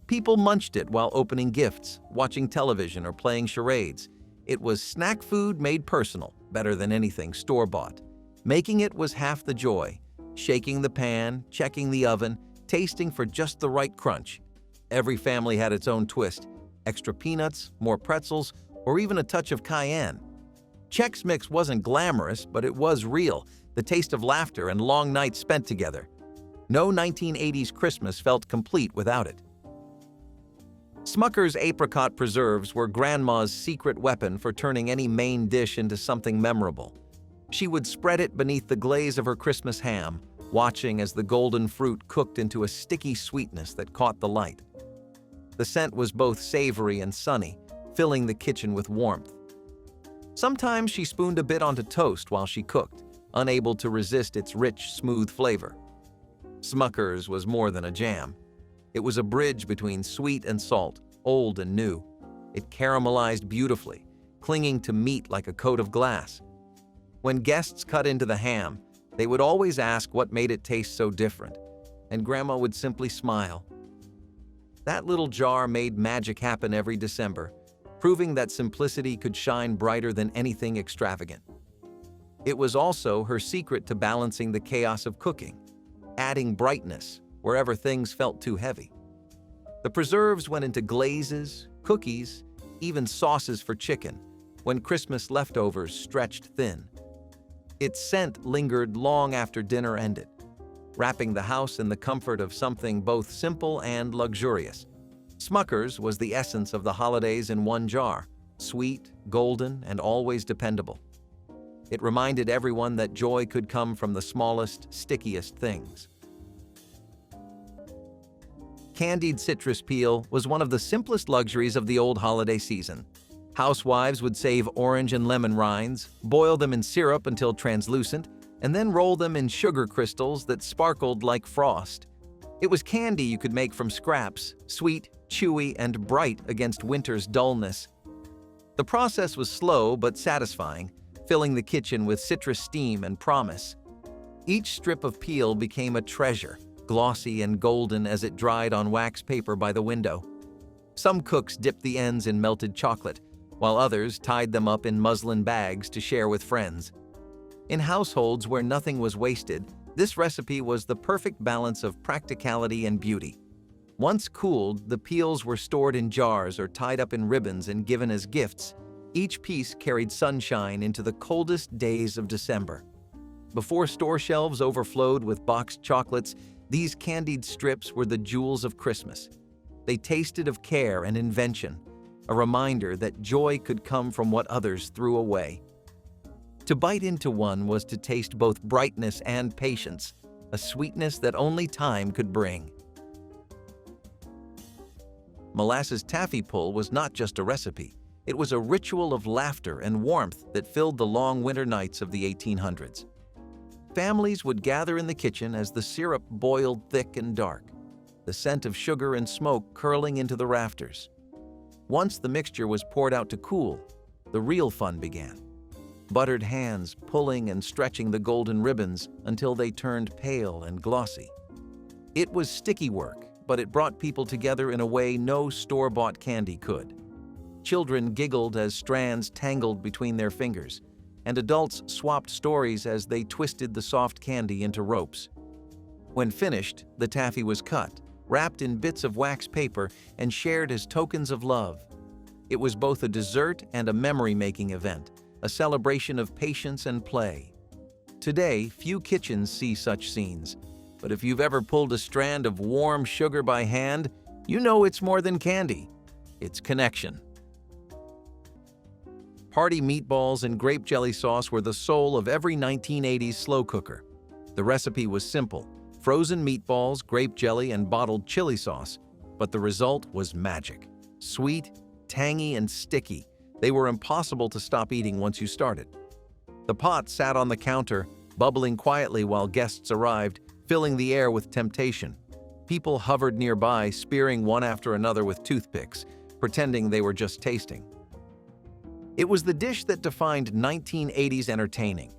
People munched it while opening gifts, watching television, or playing charades. It was snack food made personal, better than anything store-bought. Making it was half the joy. Shaking the pan, checking the oven, tasting for just the right crunch. Every family had its own twist. Extra peanuts, more pretzels, or even a touch of cayenne. Czech's mix wasn't glamorous, but it was real, the taste of laughter and long nights spent together. No 1980s Christmas felt complete without it. Smucker's apricot preserves were Grandma's secret weapon for turning any main dish into something memorable. She would spread it beneath the glaze of her Christmas ham, watching as the golden fruit cooked into a sticky sweetness that caught the light. The scent was both savory and sunny, filling the kitchen with warmth. Sometimes she spooned a bit onto toast while she cooked, unable to resist its rich, smooth flavor. Smucker's was more than a jam. It was a bridge between sweet and salt, old and new. It caramelized beautifully, clinging to meat like a coat of glass. When guests cut into the ham, they would always ask what made it taste so different, and Grandma would simply smile. That little jar made magic happen every December, proving that simplicity could shine brighter than anything extravagant. It was also her secret to balancing the chaos of cooking, adding brightness wherever things felt too heavy. The preserves went into glazes, cookies, even sauces for chicken, when Christmas leftovers stretched thin. Its scent lingered long after dinner ended, wrapping the house in the comfort of something both simple and luxurious. Smucker's was the essence of the holidays in one jar, sweet, golden, and always dependable. It reminded everyone that joy could come from the smallest, stickiest things. Candied citrus peel was one of the simplest luxuries of the old holiday season. Housewives would save orange and lemon rinds, boil them in syrup until translucent, and then roll them in sugar crystals that sparkled like frost. It was candy you could make from scraps, sweet, chewy, and bright against winter's dullness. The process was slow but satisfying, filling the kitchen with citrus steam and promise. Each strip of peel became a treasure, glossy and golden as it dried on wax paper by the window. Some cooks dipped the ends in melted chocolate, while others tied them up in muslin bags to share with friends. In households where nothing was wasted, this recipe was the perfect balance of practicality and beauty. Once cooled, the peels were stored in jars or tied up in ribbons and given as gifts. Each piece carried sunshine into the coldest days of December. Before store shelves overflowed with boxed chocolates, these candied strips were the jewels of Christmas. They tasted of care and invention, a reminder that joy could come from what others threw away. To bite into one was to taste both brightness and patience, a sweetness that only time could bring. Molasses taffy pull was not just a recipe. It was a ritual of laughter and warmth that filled the long winter nights of the 1800s. Families would gather in the kitchen as the syrup boiled thick and dark, the scent of sugar and smoke curling into the rafters. Once the mixture was poured out to cool, the real fun began. Buttered hands pulling and stretching the golden ribbons until they turned pale and glossy. It was sticky work, but it brought people together in a way no store-bought candy could. Children giggled as strands tangled between their fingers, and adults swapped stories as they twisted the soft candy into ropes. When finished, the taffy was cut, wrapped in bits of wax paper, and shared as tokens of love. It was both a dessert and a memory-making event, a celebration of patience and play. Today, few kitchens see such scenes, but if you've ever pulled a strand of warm sugar by hand, you know it's more than candy. It's connection. Party meatballs and grape jelly sauce were the soul of every 1980s slow cooker. The recipe was simple: frozen meatballs, grape jelly, and bottled chili sauce, but the result was magic. Sweet, tangy, and sticky, they were impossible to stop eating once you started. The pot sat on the counter, bubbling quietly while guests arrived, filling the air with temptation. People hovered nearby, spearing one after another with toothpicks, pretending they were just tasting. It was the dish that defined 1980s entertaining: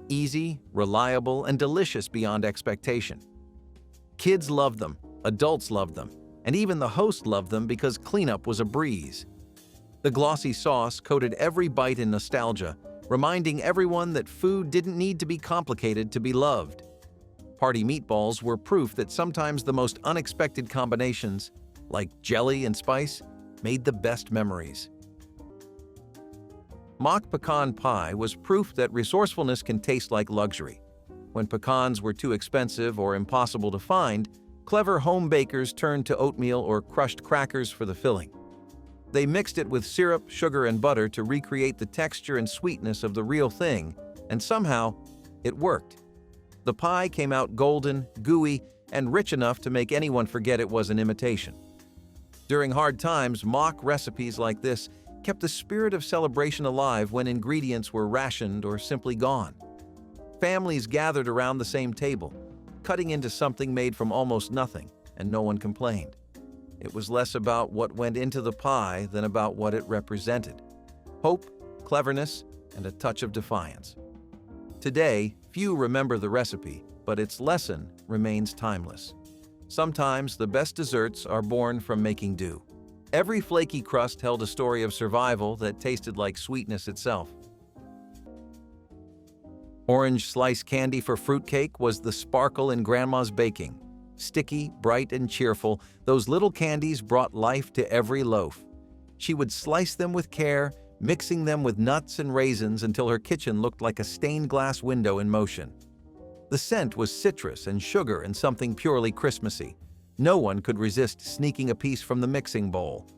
easy, reliable, and delicious beyond expectation. Kids loved them, adults loved them, and even the host loved them because cleanup was a breeze. The glossy sauce coated every bite in nostalgia, reminding everyone that food didn't need to be complicated to be loved. Party meatballs were proof that sometimes the most unexpected combinations, like jelly and spice, made the best memories. Mock pecan pie was proof that resourcefulness can taste like luxury. When pecans were too expensive or impossible to find, clever home bakers turned to oatmeal or crushed crackers for the filling. They mixed it with syrup, sugar, and butter to recreate the texture and sweetness of the real thing, and somehow, it worked. The pie came out golden, gooey, and rich enough to make anyone forget it was an imitation. During hard times, mock recipes like this kept the spirit of celebration alive when ingredients were rationed or simply gone. Families gathered around the same table, cutting into something made from almost nothing, and no one complained. It was less about what went into the pie than about what it represented: hope, cleverness, and a touch of defiance. Today, few remember the recipe, but its lesson remains timeless. Sometimes the best desserts are born from making do. Every flaky crust held a story of survival that tasted like sweetness itself. Orange slice candy for fruitcake was the sparkle in Grandma's baking. Sticky, bright, and cheerful, those little candies brought life to every loaf. She would slice them with care, mixing them with nuts and raisins until her kitchen looked like a stained glass window in motion. The scent was citrus and sugar and something purely Christmassy. No one could resist sneaking a piece from the mixing bowl.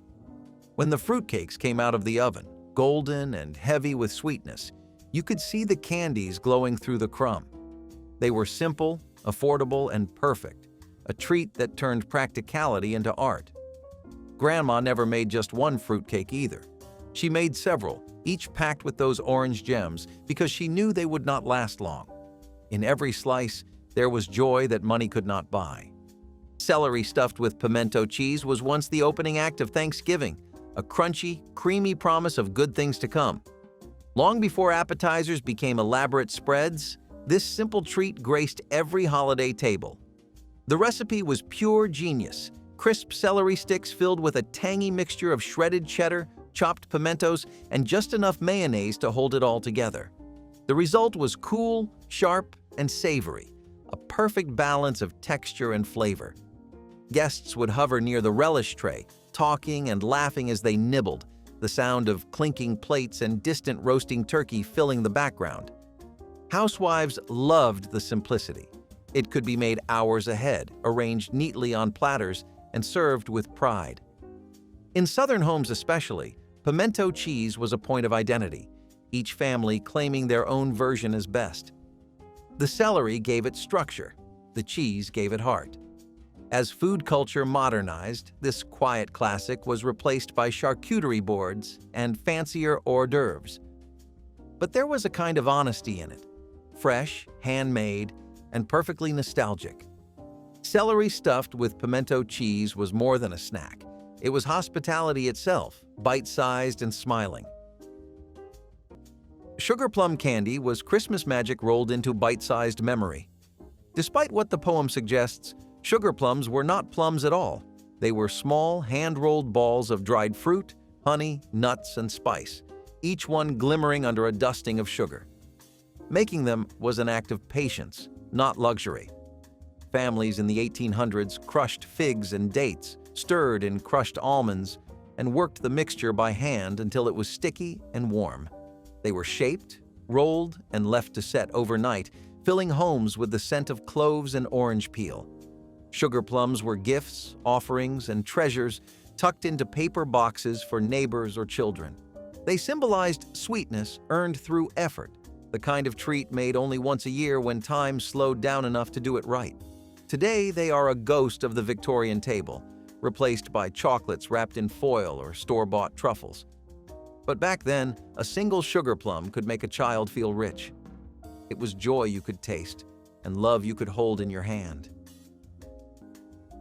When the fruitcakes came out of the oven, golden and heavy with sweetness, you could see the candies glowing through the crumb. They were simple, affordable, and perfect, a treat that turned practicality into art. Grandma never made just one fruitcake either. She made several, each packed with those orange gems because she knew they would not last long. In every slice, there was joy that money could not buy. Celery stuffed with pimento cheese was once the opening act of Thanksgiving, a crunchy, creamy promise of good things to come. Long before appetizers became elaborate spreads, this simple treat graced every holiday table. The recipe was pure genius: crisp celery sticks filled with a tangy mixture of shredded cheddar, chopped pimentos, and just enough mayonnaise to hold it all together. The result was cool, sharp, and savory, a perfect balance of texture and flavor. Guests would hover near the relish tray, talking and laughing as they nibbled, the sound of clinking plates and distant roasting turkey filling the background. Housewives loved the simplicity. It could be made hours ahead, arranged neatly on platters, and served with pride. In Southern homes especially, pimento cheese was a point of identity, each family claiming their own version as best. The celery gave it structure, the cheese gave it heart. As food culture modernized, this quiet classic was replaced by charcuterie boards and fancier hors d'oeuvres. But there was a kind of honesty in it, fresh, handmade, and perfectly nostalgic. Celery stuffed with pimento cheese was more than a snack. It was hospitality itself, bite-sized and smiling. Sugar plum candy was Christmas magic rolled into bite-sized memory. Despite what the poem suggests, sugar plums were not plums at all. They were small, hand-rolled balls of dried fruit, honey, nuts, and spice, each one glimmering under a dusting of sugar. Making them was an act of patience, not luxury. Families in the 1800s crushed figs and dates, stirred in crushed almonds, and worked the mixture by hand until it was sticky and warm. They were shaped, rolled, and left to set overnight, filling homes with the scent of cloves and orange peel. Sugar plums were gifts, offerings, and treasures tucked into paper boxes for neighbors or children. They symbolized sweetness earned through effort, the kind of treat made only once a year when time slowed down enough to do it right. Today, they are a ghost of the Victorian table, replaced by chocolates wrapped in foil or store-bought truffles. But back then, a single sugar plum could make a child feel rich. It was joy you could taste and love you could hold in your hand.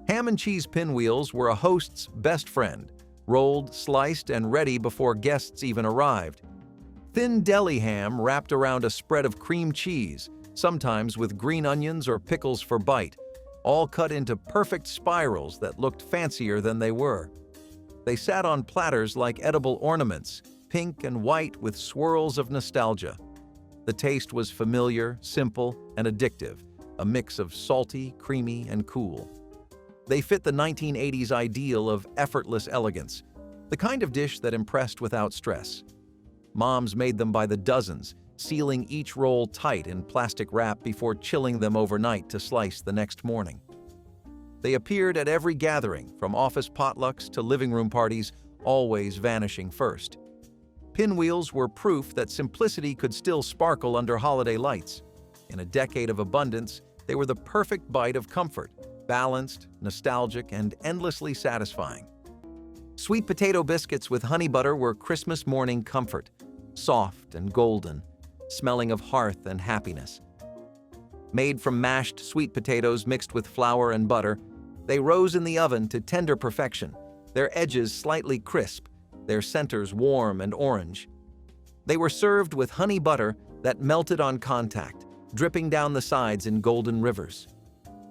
Ham and cheese pinwheels were a host's best friend, rolled, sliced, and ready before guests even arrived. Thin deli ham wrapped around a spread of cream cheese, sometimes with green onions or pickles for bite, all cut into perfect spirals that looked fancier than they were. They sat on platters like edible ornaments, pink and white with swirls of nostalgia. The taste was familiar, simple, and addictive, a mix of salty, creamy, and cool. They fit the 1980s ideal of effortless elegance, the kind of dish that impressed without stress. Moms made them by the dozens, sealing each roll tight in plastic wrap before chilling them overnight to slice the next morning. They appeared at every gathering, from office potlucks to living room parties, always vanishing first. Pinwheels were proof that simplicity could still sparkle under holiday lights. In a decade of abundance, they were the perfect bite of comfort, balanced, nostalgic, and endlessly satisfying. Sweet potato biscuits with honey butter were Christmas morning comfort, soft and golden, smelling of hearth and happiness. Made from mashed sweet potatoes mixed with flour and butter, they rose in the oven to tender perfection, their edges slightly crisp, their centers warm and orange. They were served with honey butter that melted on contact, dripping down the sides in golden rivers.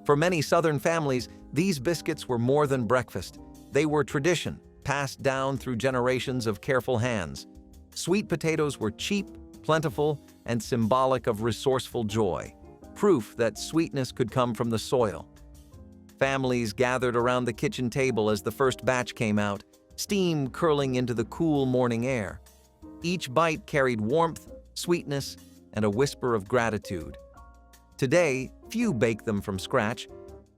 For many Southern families, these biscuits were more than breakfast. They were tradition, passed down through generations of careful hands. Sweet potatoes were cheap, plentiful, and symbolic of resourceful joy, proof that sweetness could come from the soil. Families gathered around the kitchen table as the first batch came out, steam curling into the cool morning air. Each bite carried warmth, sweetness, and a whisper of gratitude. Today, few bake them from scratch,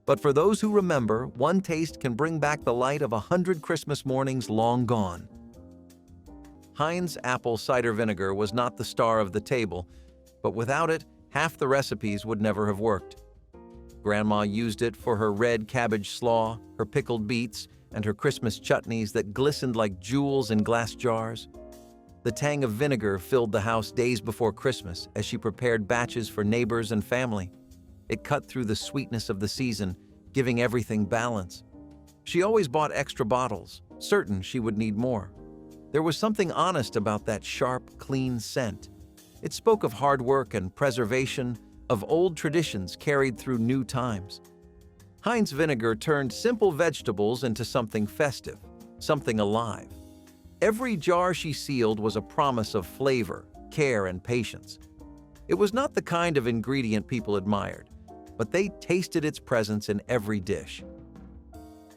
but for those who remember, one taste can bring back the light of 100 Christmas mornings long gone. Heinz apple cider vinegar was not the star of the table, but without it, half the recipes would never have worked. Grandma used it for her red cabbage slaw, her pickled beets, and her Christmas chutneys that glistened like jewels in glass jars. The tang of vinegar filled the house days before Christmas as she prepared batches for neighbors and family. It cut through the sweetness of the season, giving everything balance. She always bought extra bottles, certain she would need more. There was something honest about that sharp, clean scent. It spoke of hard work and preservation, of old traditions carried through new times. Heinz vinegar turned simple vegetables into something festive, something alive. Every jar she sealed was a promise of flavor, care, and patience. It was not the kind of ingredient people admired, but they tasted its presence in every dish.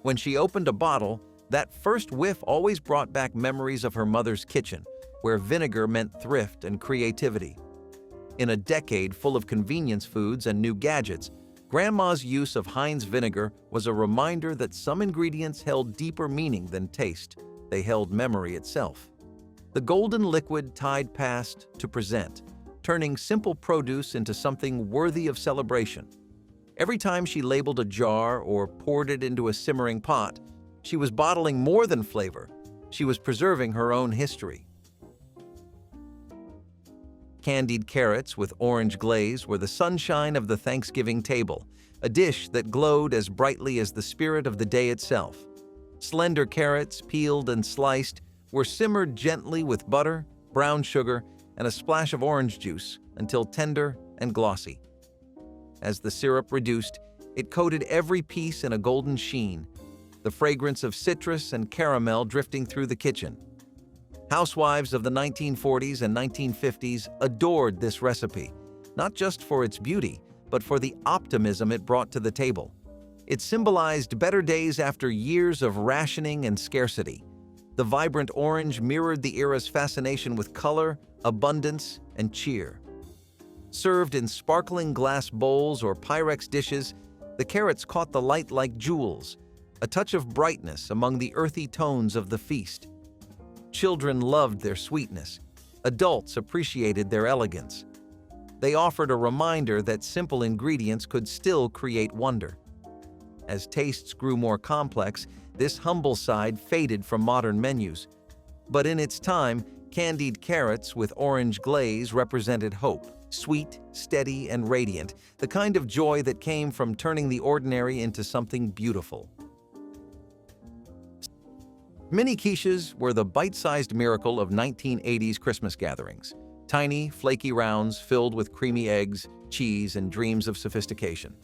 When she opened a bottle, that first whiff always brought back memories of her mother's kitchen, where vinegar meant thrift and creativity. In a decade full of convenience foods and new gadgets, Grandma's use of Heinz vinegar was a reminder that some ingredients held deeper meaning than taste. They held memory itself. The golden liquid tied past to present, turning simple produce into something worthy of celebration. Every time she labeled a jar or poured it into a simmering pot, she was bottling more than flavor. She was preserving her own history. Candied carrots with orange glaze were the sunshine of the Thanksgiving table, a dish that glowed as brightly as the spirit of the day itself. Slender carrots, peeled and sliced, were simmered gently with butter, brown sugar, and a splash of orange juice until tender and glossy. As the syrup reduced, it coated every piece in a golden sheen, the fragrance of citrus and caramel drifting through the kitchen. Housewives of the 1940s and 1950s adored this recipe, not just for its beauty, but for the optimism it brought to the table. It symbolized better days after years of rationing and scarcity. The vibrant orange mirrored the era's fascination with color, abundance, and cheer. Served in sparkling glass bowls or Pyrex dishes, the carrots caught the light like jewels, a touch of brightness among the earthy tones of the feast. Children loved their sweetness. Adults appreciated their elegance. They offered a reminder that simple ingredients could still create wonder. As tastes grew more complex, this humble side faded from modern menus. But in its time, candied carrots with orange glaze represented hope, sweet, steady, and radiant, the kind of joy that came from turning the ordinary into something beautiful. Mini quiches were the bite-sized miracle of 1980s Christmas gatherings. Tiny, flaky rounds filled with creamy eggs, cheese, and dreams of sophistication.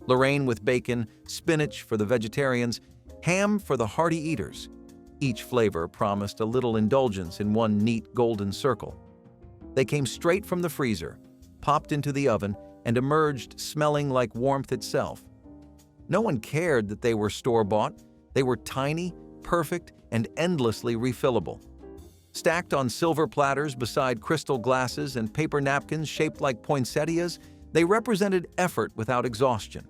Lorraine with bacon, spinach for the vegetarians, ham for the hearty eaters. Each flavor promised a little indulgence in one neat golden circle. They came straight from the freezer, popped into the oven, and emerged smelling like warmth itself. No one cared that they were store-bought. They were tiny, perfect, and endlessly refillable. Stacked on silver platters beside crystal glasses and paper napkins shaped like poinsettias, they represented effort without exhaustion.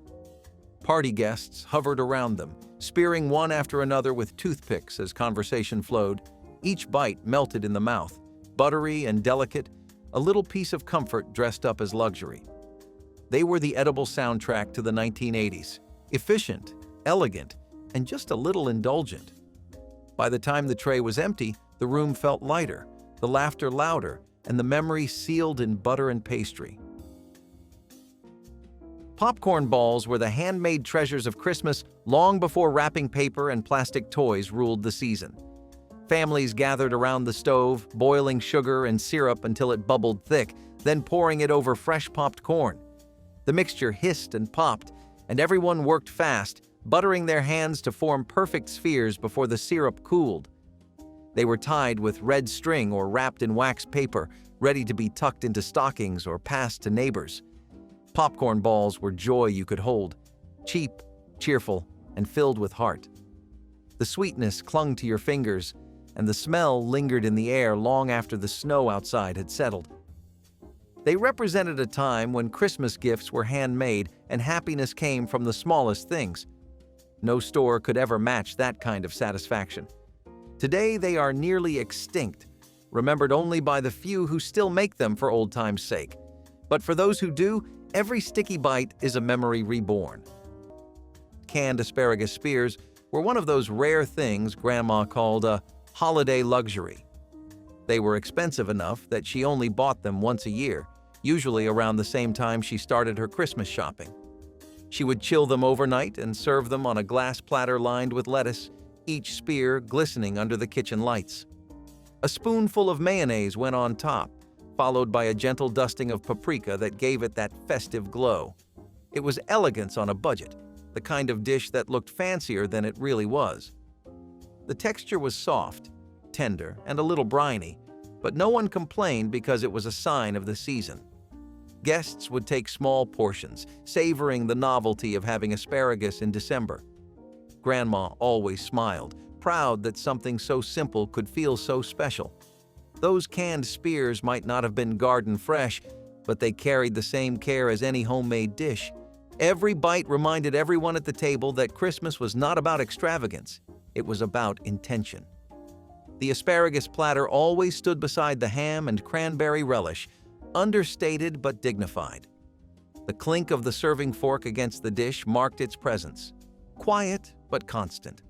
Party guests hovered around them, spearing one after another with toothpicks as conversation flowed. Each bite melted in the mouth, buttery and delicate, a little piece of comfort dressed up as luxury. They were the edible soundtrack to the 1980s. Efficient, elegant, and just a little indulgent. By the time the tray was empty, the room felt lighter, the laughter louder, and the memory sealed in butter and pastry. Popcorn balls were the handmade treasures of Christmas long before wrapping paper and plastic toys ruled the season. Families gathered around the stove, boiling sugar and syrup until it bubbled thick, then pouring it over fresh popped corn. The mixture hissed and popped, and everyone worked fast, buttering their hands to form perfect spheres before the syrup cooled. They were tied with red string or wrapped in wax paper, ready to be tucked into stockings or passed to neighbors. Popcorn balls were joy you could hold, cheap, cheerful, and filled with heart. The sweetness clung to your fingers, and the smell lingered in the air long after the snow outside had settled. They represented a time when Christmas gifts were handmade and happiness came from the smallest things. No store could ever match that kind of satisfaction. Today they are nearly extinct, remembered only by the few who still make them for old time's sake. But for those who do, every sticky bite is a memory reborn. Canned asparagus spears were one of those rare things Grandma called a holiday luxury. They were expensive enough that she only bought them once a year, usually around the same time she started her Christmas shopping. She would chill them overnight and serve them on a glass platter lined with lettuce, each spear glistening under the kitchen lights. A spoonful of mayonnaise went on top, followed by a gentle dusting of paprika that gave it that festive glow. It was elegance on a budget, the kind of dish that looked fancier than it really was. The texture was soft, tender, and a little briny, but no one complained because it was a sign of the season. Guests would take small portions, savoring the novelty of having asparagus in December. Grandma always smiled, proud that something so simple could feel so special. Those canned spears might not have been garden fresh, but they carried the same care as any homemade dish. Every bite reminded everyone at the table that Christmas was not about extravagance, it was about intention. The asparagus platter always stood beside the ham and cranberry relish, understated but dignified. The clink of the serving fork against the dish marked its presence, quiet but constant.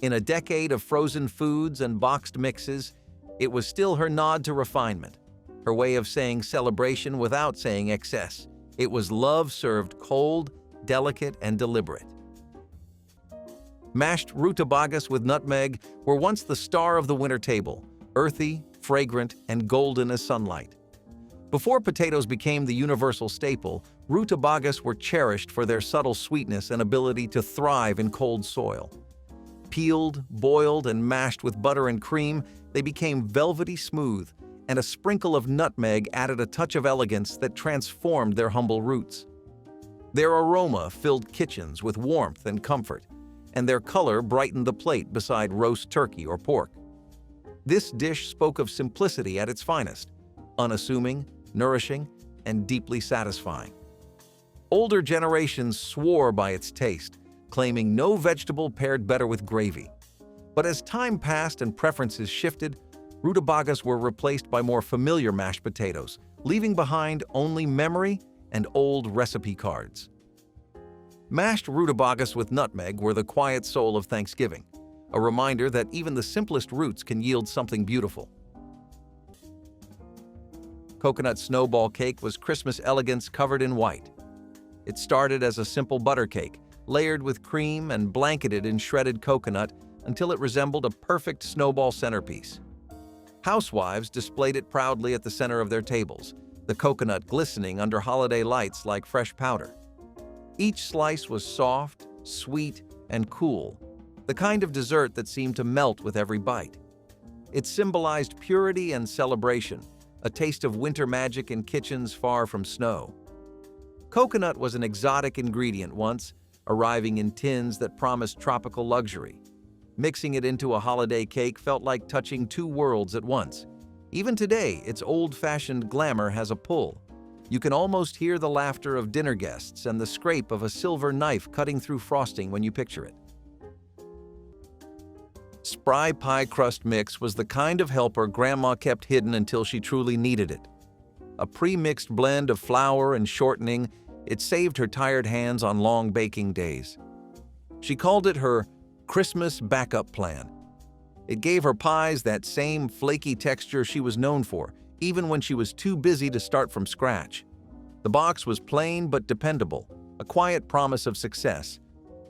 In a decade of frozen foods and boxed mixes, it was still her nod to refinement, her way of saying celebration without saying excess. It was love served cold, delicate, and deliberate. Mashed rutabagas with nutmeg were once the star of the winter table, earthy, fragrant, and golden as sunlight. Before potatoes became the universal staple, rutabagas were cherished for their subtle sweetness and ability to thrive in cold soil. Peeled, boiled, and mashed with butter and cream, they became velvety smooth, and a sprinkle of nutmeg added a touch of elegance that transformed their humble roots. Their aroma filled kitchens with warmth and comfort, and their color brightened the plate beside roast turkey or pork. This dish spoke of simplicity at its finest, unassuming, nourishing, and deeply satisfying. Older generations swore by its taste, claiming no vegetable paired better with gravy. But as time passed and preferences shifted, rutabagas were replaced by more familiar mashed potatoes, leaving behind only memory and old recipe cards. Mashed rutabagas with nutmeg were the quiet soul of Thanksgiving, a reminder that even the simplest roots can yield something beautiful. Coconut snowball cake was Christmas elegance covered in white. It started as a simple butter cake, layered with cream and blanketed in shredded coconut until it resembled a perfect snowball centerpiece. Housewives displayed it proudly at the center of their tables, the coconut glistening under holiday lights like fresh powder. Each slice was soft, sweet, and cool, the kind of dessert that seemed to melt with every bite. It symbolized purity and celebration, a taste of winter magic in kitchens far from snow. Coconut was an exotic ingredient once, arriving in tins that promised tropical luxury. Mixing it into a holiday cake felt like touching two worlds at once. Even today, its old-fashioned glamour has a pull. You can almost hear the laughter of dinner guests and the scrape of a silver knife cutting through frosting when you picture it. Spry pie crust mix was the kind of helper Grandma kept hidden until she truly needed it. A pre-mixed blend of flour and shortening, it saved her tired hands on long baking days. She called it her Christmas backup plan. It gave her pies that same flaky texture she was known for, even when she was too busy to start from scratch. The box was plain but dependable, a quiet promise of success.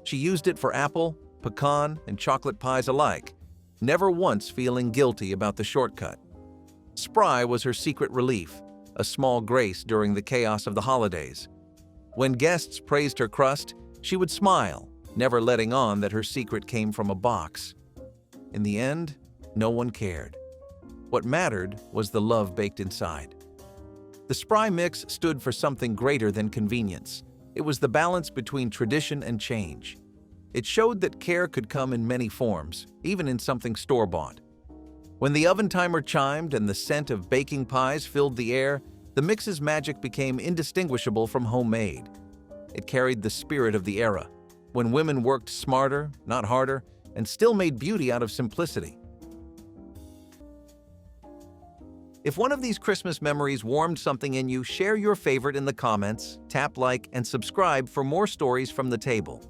She used it for apple, pecan, and chocolate pies alike, never once feeling guilty about the shortcut. Spry was her secret relief, a small grace during the chaos of the holidays. When guests praised her crust, she would smile, never letting on that her secret came from a box. In the end, no one cared. What mattered was the love baked inside. The Spry mix stood for something greater than convenience. It was the balance between tradition and change. It showed that care could come in many forms, even in something store-bought. When the oven timer chimed and the scent of baking pies filled the air, the mix's magic became indistinguishable from homemade. It carried the spirit of the era, when women worked smarter, not harder, and still made beauty out of simplicity. If one of these Christmas memories warmed something in you, share your favorite in the comments, tap like, and subscribe for more stories from the table.